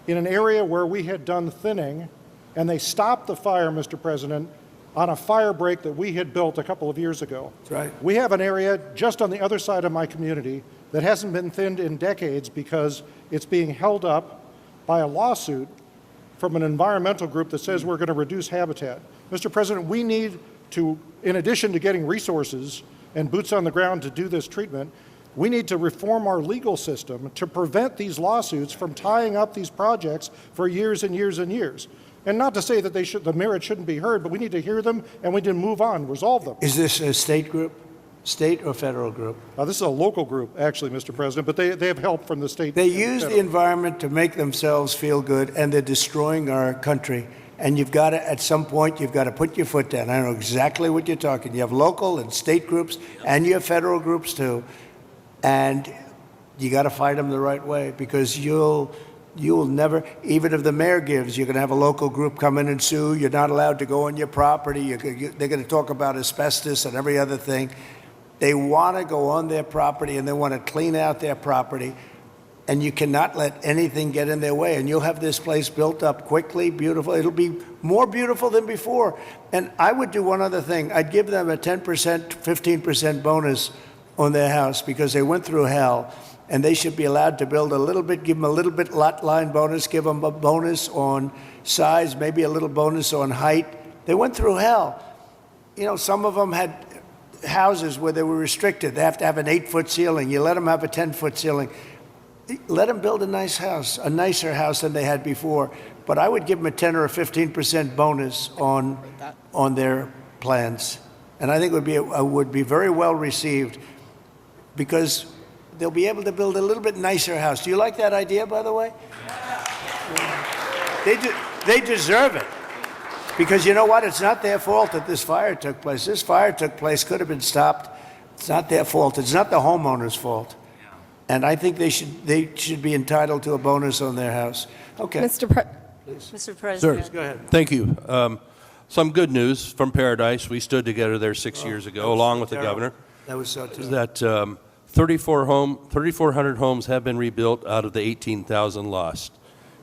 in an area where we had done thinning, and they stopped the fire, Mr. President, on a fire break that we had built a couple of years ago. That's right. We have an area just on the other side of my community that hasn't been thinned in decades because it's being held up by a lawsuit from an environmental group that says we're going to reduce habitat. Mr. President, we need to, in addition to getting resources and boots on the ground to do this treatment, we need to reform our legal system to prevent these lawsuits from tying up these projects for years and years and years. And not to say that the merit shouldn't be heard, but we need to hear them and we need to move on, resolve them. Is this a state group? State or federal group? This is a local group, actually, Mr. President, but they have help from the state. They and use the federal. environment to make themselves feel good, and they're destroying our country. And you've got to, at some point, you've got to put your foot down. I know exactly what you're talking. You have local and state groups, and you have federal groups too. And you got to fight them the right way, because you'll never, even if the mayor gives, you're going to have a local group come in and sue. You're not allowed to go on your property. They're going to talk about asbestos and every other thing. They want to go on their property, and they want to clean out their property, and you cannot let anything get in their way. And you'll have this place built up quickly, beautiful. It'll be more beautiful than before. And I would do one other thing. I'd give them a 10%, 15% bonus on their house, because they went through hell, and they should be allowed to build a little bit, give them a little bit lot line bonus, give them a bonus on size, maybe a little bonus on height. They went through hell. You know, some of them had houses where they were restricted. They have to have an 8-foot ceiling. You let them have a 10-foot ceiling. Let them build a nice house, a nicer house than they had before. But I would give them a 10 or a 15% bonus on their plans. And I think it would be very well received, because they'll be able to build a little bit nicer house. Do you like that idea, by the way? They deserve it. Because you know what? It's not their fault that this fire took place. This fire took place, could have been stopped. It's not their fault. It's not the homeowner's fault. And I think they should be entitled to a bonus on their house. Okay. Mr. President. Sir, Go ahead. thank you. Some good news from Paradise. We stood together there 6 years ago, along with the governor. That was so terrible. That 3,400 homes have been rebuilt out of the 18,000 lost,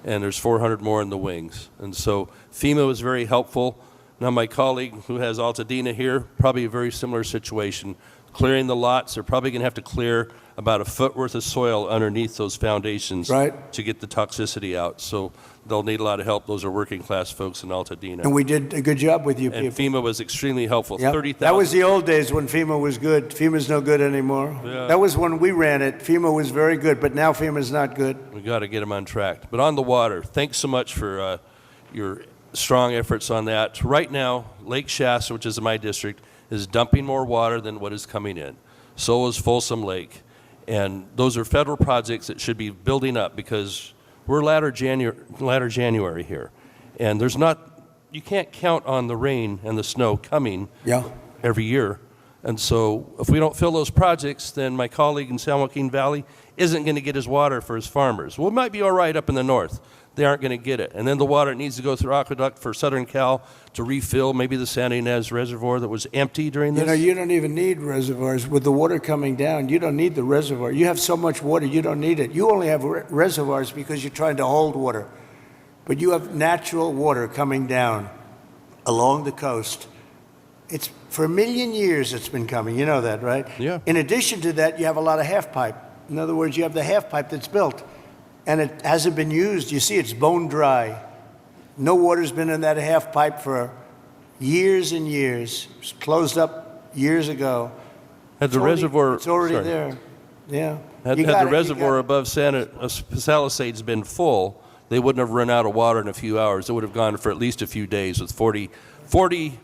and there's 400 more in the wings. And so FEMA was very helpful. Now my colleague who has Altadena here, probably a very similar situation. Clearing the lots, they're probably going to have to clear about a foot worth of soil underneath those foundations, Right. to get the toxicity out. So they'll need a lot of help. Those are working class folks in Altadena. And we did a good job with you And people. FEMA was extremely helpful. Yep. 30,000. That was the old days when FEMA was good. FEMA's no good anymore. Yeah. That was when we ran it. FEMA was very good, but now FEMA's not good. We got to get them on track. But on the water, thanks so much for your strong efforts on that. Right now, Lake Shasta, which is in my district, is dumping more water than what is coming in. So is Folsom Lake. And those are federal projects that should be building up, because we're latter January here. And you can't count on the rain and the snow coming Yeah. every year. And so if we don't fill those projects, then my colleague in San Joaquin Valley isn't going to get his water for his farmers. Well, it might be all right up in the north. They aren't going to get it. And then the water needs to go through aqueduct for Southern Cal to refill maybe the Santa Ynez Reservoir that was empty during this. You know, you don't even need reservoirs. With the water coming down, you don't need the reservoir. You have so much water, you don't need it. You only have reservoirs because you're trying to hold water. But you have natural water coming down along the coast. It's for 1 million years it's been coming. You know that, right? Yeah. In addition to that, you have a lot of half pipe. In other words, you have the half pipe that's built, and it hasn't been used. You see, it's bone dry. No water's been in that half pipe for years and years. It was closed up years ago. Had the reservoir... It's already sorry. there. Yeah. Had You the got it, you reservoir got it. above Palisades been full, they wouldn't have run out of water in a few hours. It would have gone for at least a few days with 40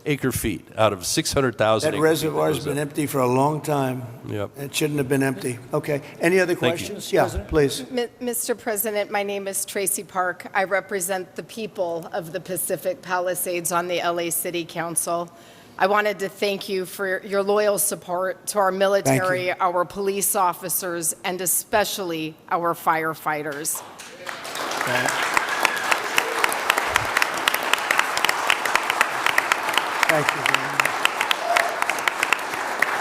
acre-feet out of 600,000 That acre-feet. reservoir's been empty for a long time. Yep. It shouldn't have been empty. Okay. Any other Thank you. questions? Yeah, please. Mr. President, my name is Tracy Park. I represent the people of the Pacifik-Paliseids on the LA City Council. I wanted to thank you for your loyal support to our military, our police officers, and especially our firefighters. Thank you very much.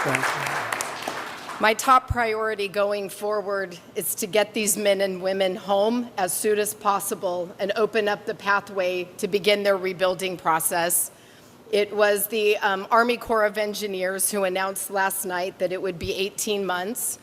Thank you. My top priority going forward is to get these men and women home as soon as possible and open up the pathway to begin their rebuilding process. It was the Army Corps of Engineers who announced last night that it would be 18 months.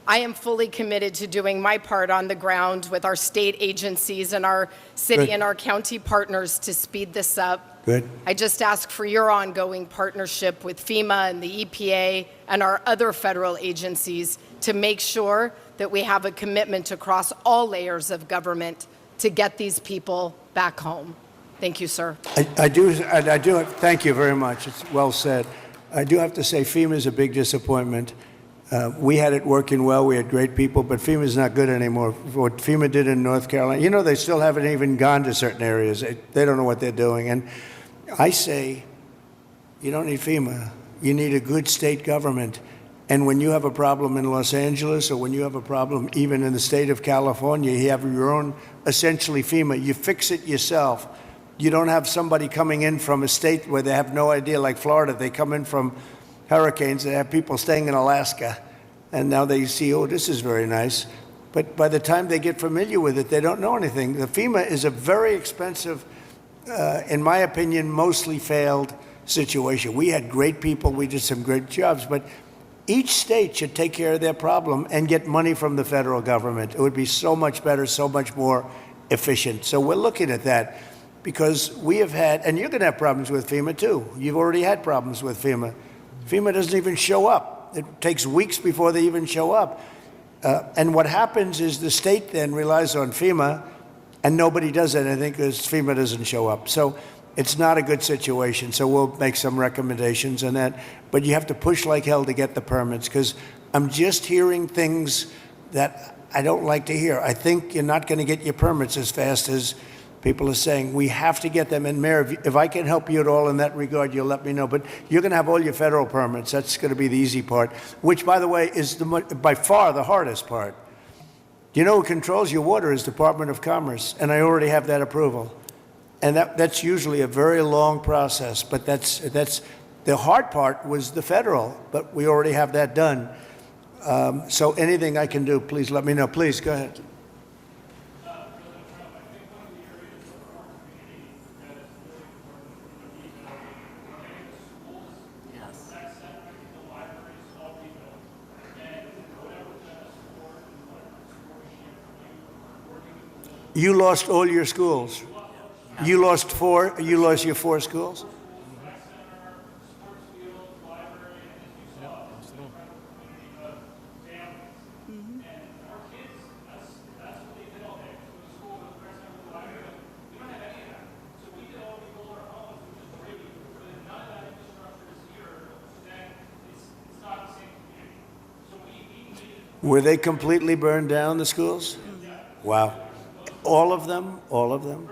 I am fully committed to doing my part on the ground with our state agencies and our city Good. and our county partners to speed this up. Good. I just ask for your ongoing partnership with FEMA and the EPA and our other federal agencies to make sure that we have a commitment across all layers of government to get these people back home. Thank you, sir. I do, thank you very much. It's well said. I do have to say FEMA is a big disappointment. We had it working well. We had great people, but FEMA is not good anymore. What FEMA did in North Carolina, you know, they still haven't even gone to certain areas. They don't know what they're doing. And I say, you don't need FEMA. You need a good state government. And when you have a problem in Los Angeles or when you have a problem even in the state of California, you have your own, essentially FEMA. You fix it yourself. You don't have somebody coming in from a state where they have no idea, like Florida. They come in from hurricanes. They have people staying in Alaska. And now they see, oh, this is very nice. But by the time they get familiar with it, they don't know anything. The FEMA is a very expensive, in my opinion, mostly failed situation. We had great people. We did some great jobs. But each state should take care of their problem and get money from the federal government. It would be so much better, so much more efficient. So we're looking at that. Because we have had, and you're going to have problems with FEMA too. You've already had problems with FEMA. FEMA doesn't even show up. It takes weeks before they even show up. And what happens is the state then relies on FEMA, and nobody does anything because FEMA doesn't show up. So it's not a good situation. So we'll make some recommendations on that. But you have to push like hell to get the permits, because I'm just hearing things that I don't like to hear. I think you're not going to get your permits as fast as people are saying. We have to get them. And Mayor, if I can help you at all in that regard, you'll let me know. But you're going to have all your federal permits. That's going to be the easy part, which, by the way, is by far the hardest part. You know who controls your water is Department of Commerce, and I already have that approval. And that's usually a very long process, but that's the hard part was the federal, but we already have that done. So anything I can do, please let me know. Please, go ahead. You lost all your schools. You lost four. You lost your 4 schools. Were they completely burned down, the schools? Wow. All of them? All of them?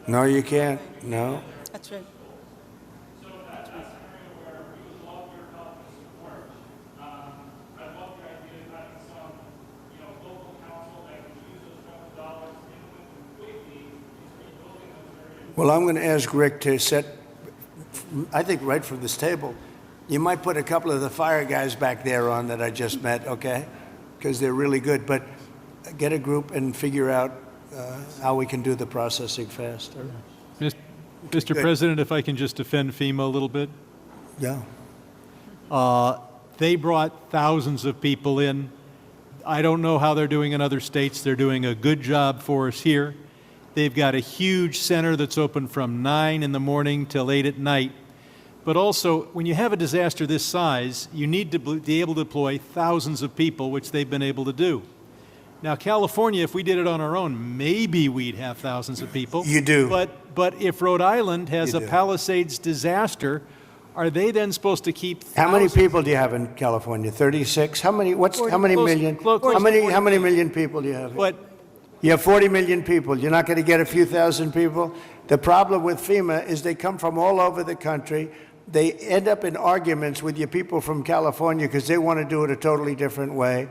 No, you can't. No. That's right. Well, I'm going to ask Rick to set, I think right from this table, you might put a couple of the fire guys back there on that I just met, okay? Because they're really good. But get a group and figure out how we can do the processing fast. Mr. Good. President, if I can just defend FEMA a little bit. Yeah. They brought thousands of people in. I don't know how they're doing in other states. They're doing a good job for us here. They've got a huge center that's open from 9 in the morning till 8 at night. But also, when you have a disaster this size, you need to be able to deploy thousands of people, which they've been able to do. Now, California, if we did it on our own, maybe we'd have thousands of people. You do. But if Rhode Island has You a do. Palisades disaster, are they then supposed to keep How many thousands? people do you have in California? 36? How many Close- million? close to How 40 many million people do you have? But You have 40 million people. You're not going to get a few thousand people? The problem with FEMA is they come from all over the country. They end up in arguments with your people from California because they want to do it a totally different way.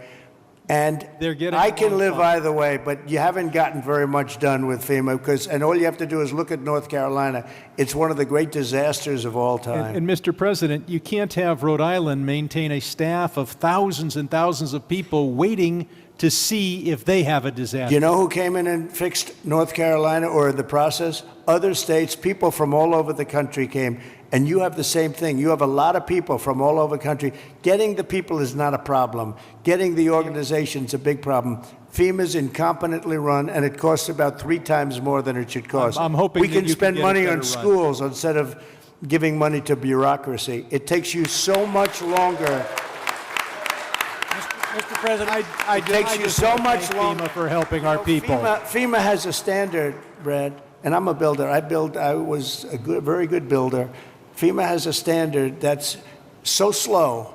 And They're getting I can more live fun. either way, but you haven't gotten very much done with FEMA and all you have to do is look at North Carolina. It's one of the great disasters of all time. And Mr. President, you can't have Rhode Island maintain a staff of thousands and thousands of people waiting to see if they have a disaster. Do you know who came in and fixed North Carolina or the process? Other states, people from all over the country came. And you have the same thing. You have a lot of people from all over the country. Getting the people is not a problem. Getting the organization's a big problem. FEMA's incompetently run, and it costs about 3 times more than it should cost. I'm hoping we that can you can spend get it money better on run. schools instead of giving money to bureaucracy. It takes you so much longer. Mr. President, It takes you so much longer. FEMA for helping our people. FEMA has a standard, Brad, and I'm a builder. I was a very good builder. FEMA has a standard that's so slow.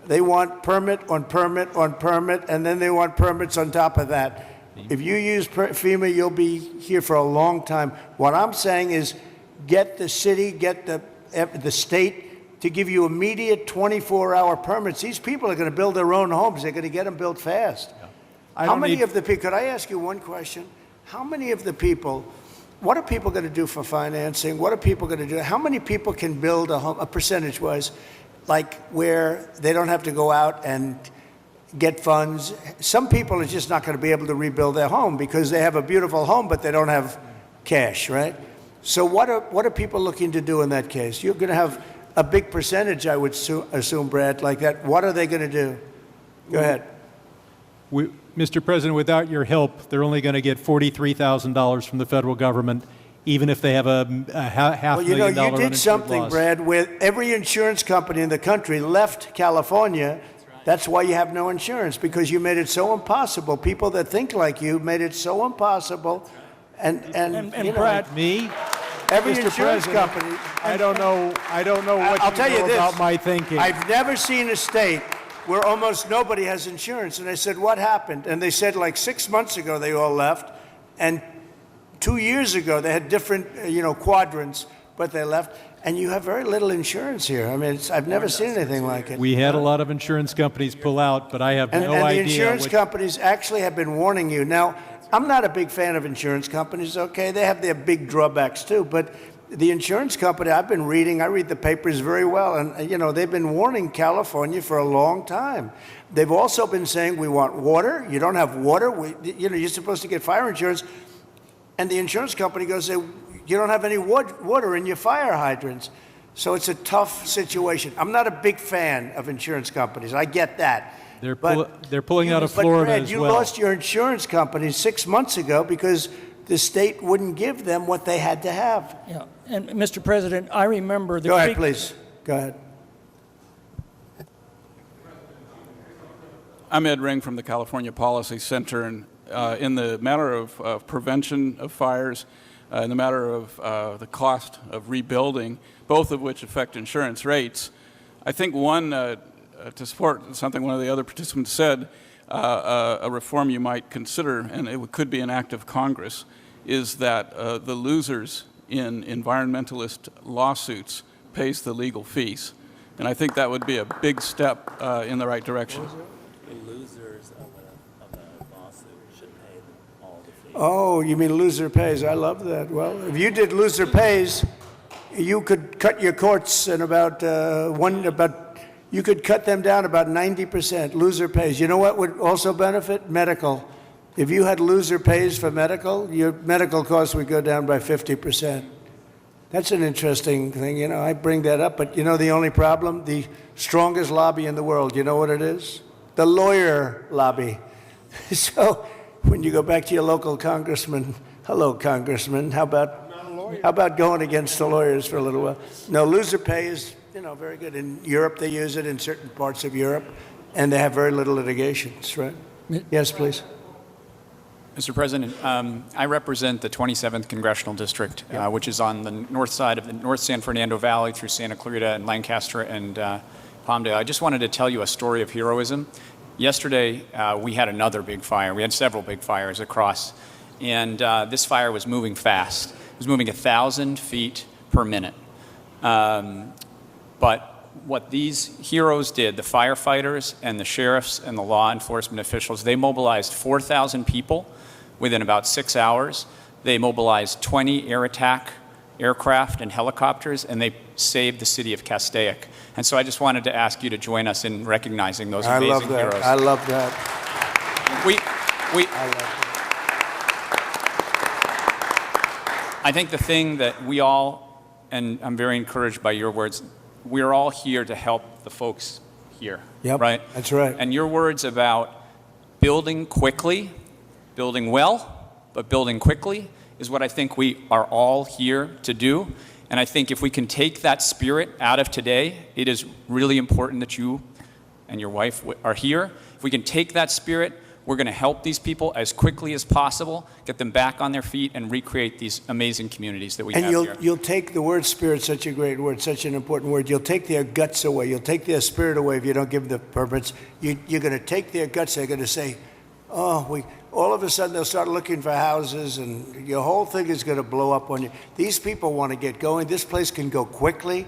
They want permit on permit on permit, and then they want permits on top of that. If you use FEMA, you'll be here for a long time. What I'm saying is get the city, get the state to give you immediate 24-hour permits. These people are going to build their own homes. They're going to get them built fast. How many of the people, could I ask you one question? How many of the people, what are people going to do for financing? What are people going to do? How many people can build a home, a percentage-wise, like where they don't have to go out and get funds? Some people are just not going to be able to rebuild their home because they have a beautiful home, but they don't have cash, right? So what are people looking to do in that case? You're going to have a big percentage, I would assume, Brad, like that. What are they going to do? Go ahead. Mr. President, without your help, they're only going to get $43,000 from the federal government, even if they have a half million dollar you did uninsured something, loss. Brad, where every insurance company in the country left California. That's why you have no insurance, because you made it so impossible. People that think like you made it so impossible. And you know, Brad, me? every Mr. insurance President, company. I don't know what I'll you tell you know this. about my thinking. I've never seen a state where almost nobody has insurance. And I said, what happened? And they said like 6 months ago they all left. And 2 years ago they had different, quadrants, but they left. And you have very little insurance here. I mean, I've never seen anything like it. We had a lot of insurance companies pull out, but I have And no the idea. insurance companies actually have been warning you. Now, I'm not a big fan of insurance companies, okay? They have their big drawbacks too, but the insurance company, I read the papers very well, and they've been warning California for a long time. They've also been saying, we want water. You don't have water. You're supposed to get fire insurance. And the insurance company goes, you don't have any water in your fire hydrants. So it's a tough situation. I'm not a big fan of insurance companies. I get that. They're pulling out of But Florida Brad, as you well. lost your insurance company 6 months ago because the state wouldn't give them what they had to have. Yeah, and Mr. President, I remember the Go ahead, please. Go ahead. I'm Ed Ring from the California Policy Center, and in the matter of prevention of fires, in the matter of the cost of rebuilding, both of which affect insurance rates, I think one, to support something one of the other participants said, a reform you might consider, and it could be an act of Congress, is that the losers in environmentalist lawsuits pays the legal fees. And I think that would be a big step in the right direction. The losers of a lawsuit should pay all the fees. Oh, you mean loser pays. I love that. Well, if you did loser pays, you could cut your courts in you could cut them down about 90%, loser pays. You know what would also benefit? Medical. If you had loser pays for medical, your medical costs would go down by 50%. That's an interesting thing. I bring that up, but the only problem? The strongest lobby in the world, you know what it is? The lawyer lobby. So when you go back to your local congressman, hello, congressman, how about going against the lawyers for a little while? No, loser pay is, very good. In Europe, they use it in certain parts of Europe, and they have very little litigations, right? Yes, please. Mr. President, I represent the 27th Congressional District, which is on the north side of the North San Fernando Valley through Santa Clarita and Lancaster and Palmdale. I just wanted to tell you a story of heroism. Yesterday, we had another big fire. We had several big fires across, and this fire was moving fast. It was moving 1,000 feet per minute. But what these heroes did, the firefighters and the sheriffs and the law enforcement officials, they mobilized 4,000 people within about 6 hours. They mobilized 20 air attack aircraft and helicopters, and they saved the city of Castaic. And so I just wanted to ask you to join us in recognizing those amazing heroes. I love that. I think the thing that we all, and I'm very encouraged by your words, we're all here to help the folks here. Yep, right? That's right. And your words about building quickly, building well, but building quickly is what I think we are all here to do. And I think if we can take that spirit out of today, it is really important that you and your wife are here. If we can take that spirit, we're going to help these people as quickly as possible, get them back on their feet, and recreate these amazing communities that we have here. And you'll take the word spirit, such a great word, such an important word. You'll take their guts away. You'll take their spirit away if you don't give them the permits. You're going to take their guts. They're going to say, all of a sudden they'll start looking for houses, and your whole thing is going to blow up on you. These people want to get going. This place can go quickly,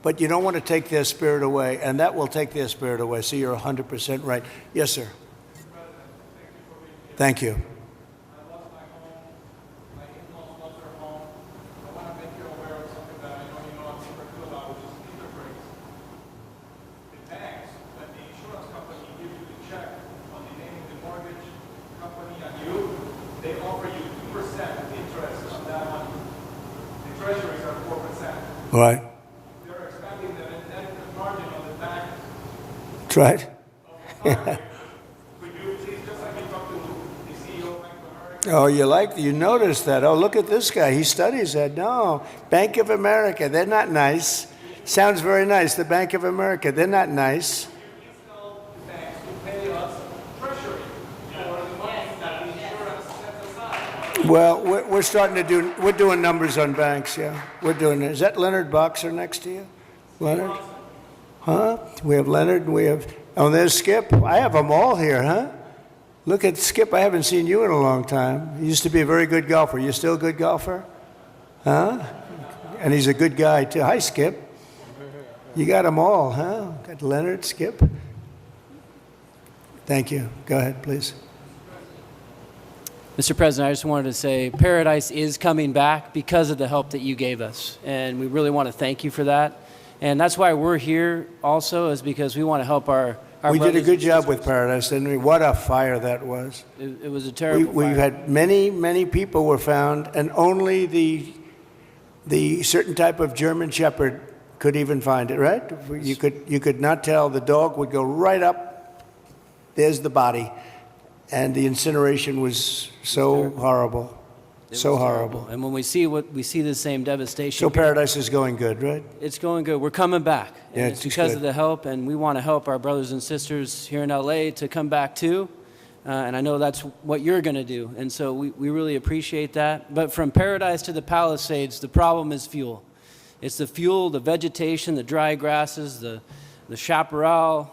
but you don't want to take their spirit away, and that will take their spirit away. So you're 100% right. Yes, sir. Thank you. I lost my home. My in-laws lost their home. I want to make you aware of something that I know you know I'm super good about, which is interest rates. The banks, when the insurance company gives you the check on the name of the mortgage company and you, they offer you 2% interest on that money. The treasuries are 4%. Right. They're expanding the net interest margin on the bank. That's right. Oh, you notice that. Oh, look at this guy. He studies that. No, Bank of America, they're not nice. Sounds very nice. The Bank of America, they're not nice. Well, we're doing numbers on banks, yeah. We're doing it. Is that Leonard Boxer next to you? Leonard? Huh? We have Leonard and we have, there's Skip. I have them all here, huh? Look at Skip. I haven't seen you in a long time. You used to be a very good golfer. You still a good golfer? Huh? And he's a good guy, too. Hi, Skip. You got them all, huh? Got Leonard, Skip. Thank you. Go ahead, please. Mr. President, I just wanted to say Paradise is coming back because of the help that you gave us. And we really want to thank you for that. And that's why we're here also, is because we want to help our we did a good job with Paradise, didn't we? What a fire that was. It was a terrible we fire. had many people were found, and only the certain type of German Shepherd could even find it, right? You could not tell. The dog would go right up. There's the body. And the incineration was so horrible. So horrible. And when we see the same devastation. So Paradise is going good, right? It's going good. We're coming back. Yeah, and it's because of the help, and we want to help our brothers and sisters here in LA to come back too. And I know that's what you're going to do. And so we really appreciate that. But from Paradise to the Palisades, the problem is fuel. It's the fuel, the vegetation, the dry grasses, the chaparral.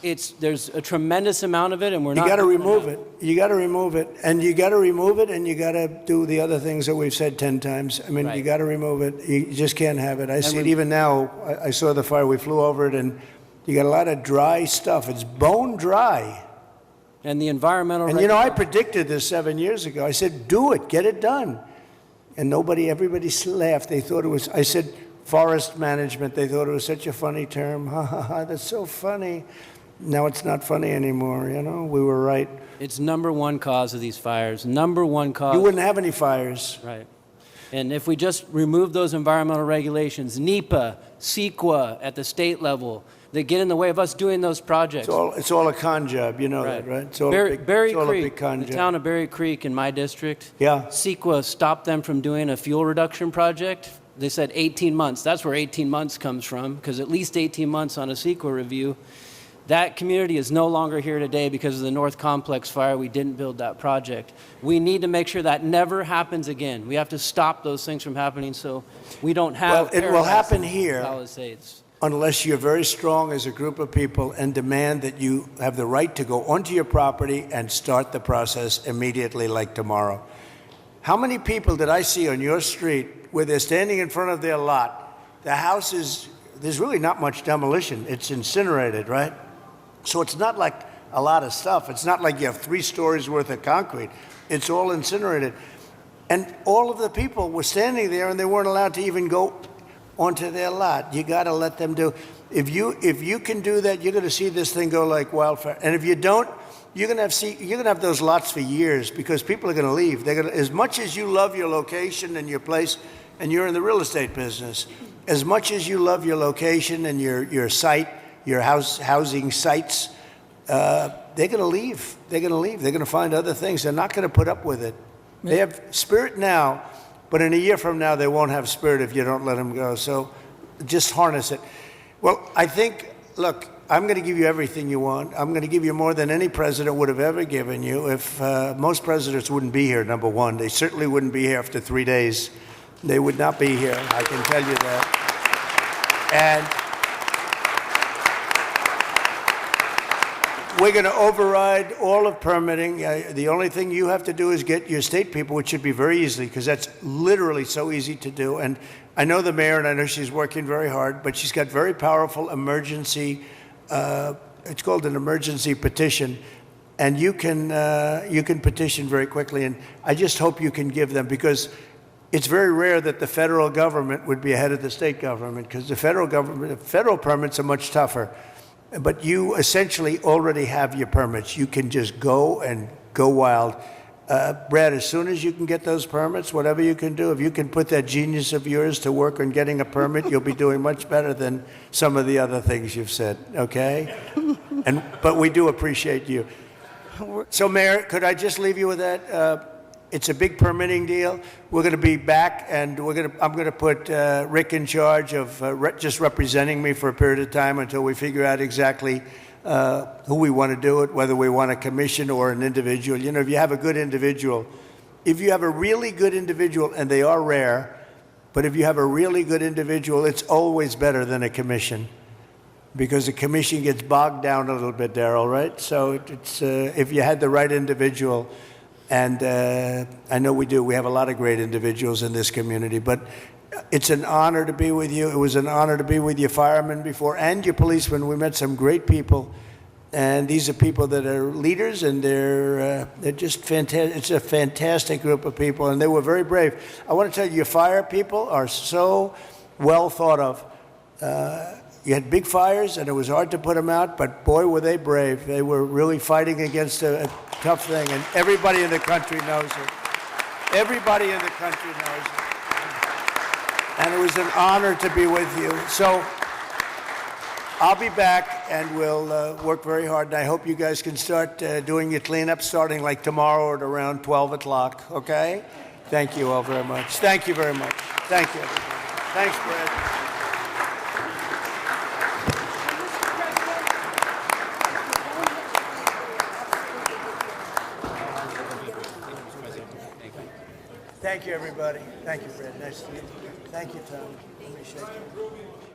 There's a tremendous amount of it, and we're not. You got to remove it. You got to remove it, and you got to remove it, and you got to do the other things that we've said 10 times. I mean, Right. You got to remove it. You just can't have it. I see it even now. I saw the fire. We flew over it, and you got a lot of dry stuff. It's bone dry. And the environmental. And I predicted this 7 years ago. I said, "Do it, get it done," and everybody laughed. They thought it was. I said, "Forest management." They thought it was such a funny term. Ha ha ha! That's so funny. Now it's not funny anymore, We were right. It's number one cause of these fires. Number one cause. You wouldn't have any fires. Right. And if we just remove those environmental regulations, NEPA, CEQA at the state level, that get in the way of us doing those projects. It's all a con job, you know that, right? It's all Berry a big Creek, con the job. town of Berry Creek in my district, Yeah. CEQA stopped them from doing a fuel reduction project. They said 18 months. That's where 18 months comes from, because at least 18 months on a CEQA review. That community is no longer here today because of the North Complex fire. We didn't build that project. We need to make sure that never happens again. We have to stop those things from happening so we don't have Well, it will happen in here. Palisades. Unless you're very strong as a group of people and demand that you have the right to go onto your property and start the process immediately, like tomorrow. How many people did I see on your street where they're standing in front of their lot? The house is, there's really not much demolition. It's incinerated, right? So it's not like a lot of stuff. It's not like you have 3 stories worth of concrete. It's all incinerated. And all of the people were standing there and they weren't allowed to even go onto their lot. You got to let them do. If you can do that, you're going to see this thing go like wildfire. And if you don't, you're going to have those lots for years because people are going to leave. They're going to, as much as you love your location and your place, and you're in the real estate business, as much as you love your location and your site, your housing sites, they're going to leave. They're going to leave. They're going to find other things. They're not going to put up with it. They have spirit now. But in a year from now, they won't have spirit if you don't let them go. So just harness it. Well, I think, look, I'm going to give you everything you want. I'm going to give you more than any president would have ever given you. If most presidents wouldn't be here, number one. They certainly wouldn't be here after 3 days. They would not be here, I can tell you that. And we're going to override all of permitting. The only thing you have to do is get your state people, which should be very easy, because that's literally so easy to do. And I know the mayor, and I know she's working very hard, but she's got very powerful emergency, it's called an emergency petition, and you can petition very quickly. And I just hope you can give them, because it's very rare that the federal government would be ahead of the state government, because the federal permits are much tougher. But you essentially already have your permits. You can just go and go wild. Brad, as soon as you can get those permits, whatever you can do, if you can put that genius of yours to work on getting a permit, you'll be doing much better than some of the other things you've said, okay? But we do appreciate you. So, Mayor, could I just leave you with that? It's a big permitting deal. We're going to be back, and I'm going to put Rick in charge of just representing me for a period of time until we figure out exactly who we want to do it, whether we want a commission or an individual. You know, if you have a good individual, if you have a really good individual, and they are rare, but if you have a really good individual, it's always better than a commission, because a commission gets bogged down a little bit, Darrell, right? So it's if you had the right individual. And I know we do. We have a lot of great individuals in this community. But it's an honor to be with you. It was an honor to be with your firemen before and your policemen. We met some great people. And these are people that are leaders, and they're just fantastic. It's a fantastic group of people, and they were very brave. I want to tell you, your fire people are so well thought of. You had big fires, and it was hard to put them out, but boy, were they brave. They were really fighting against a tough thing, and everybody in the country knows it. Everybody in the country knows it. And it was an honor to be with you. So I'll be back, and we'll work very hard, and I hope you guys can start doing your cleanup starting like tomorrow at around 12 o'clock, okay? Thank you all very much. Thank you very much. Thank you, everybody. Thanks, Brad. Thank you, everybody. Thank you, Fred. Nice to meet you. Thank you, Tom. Let me shake you.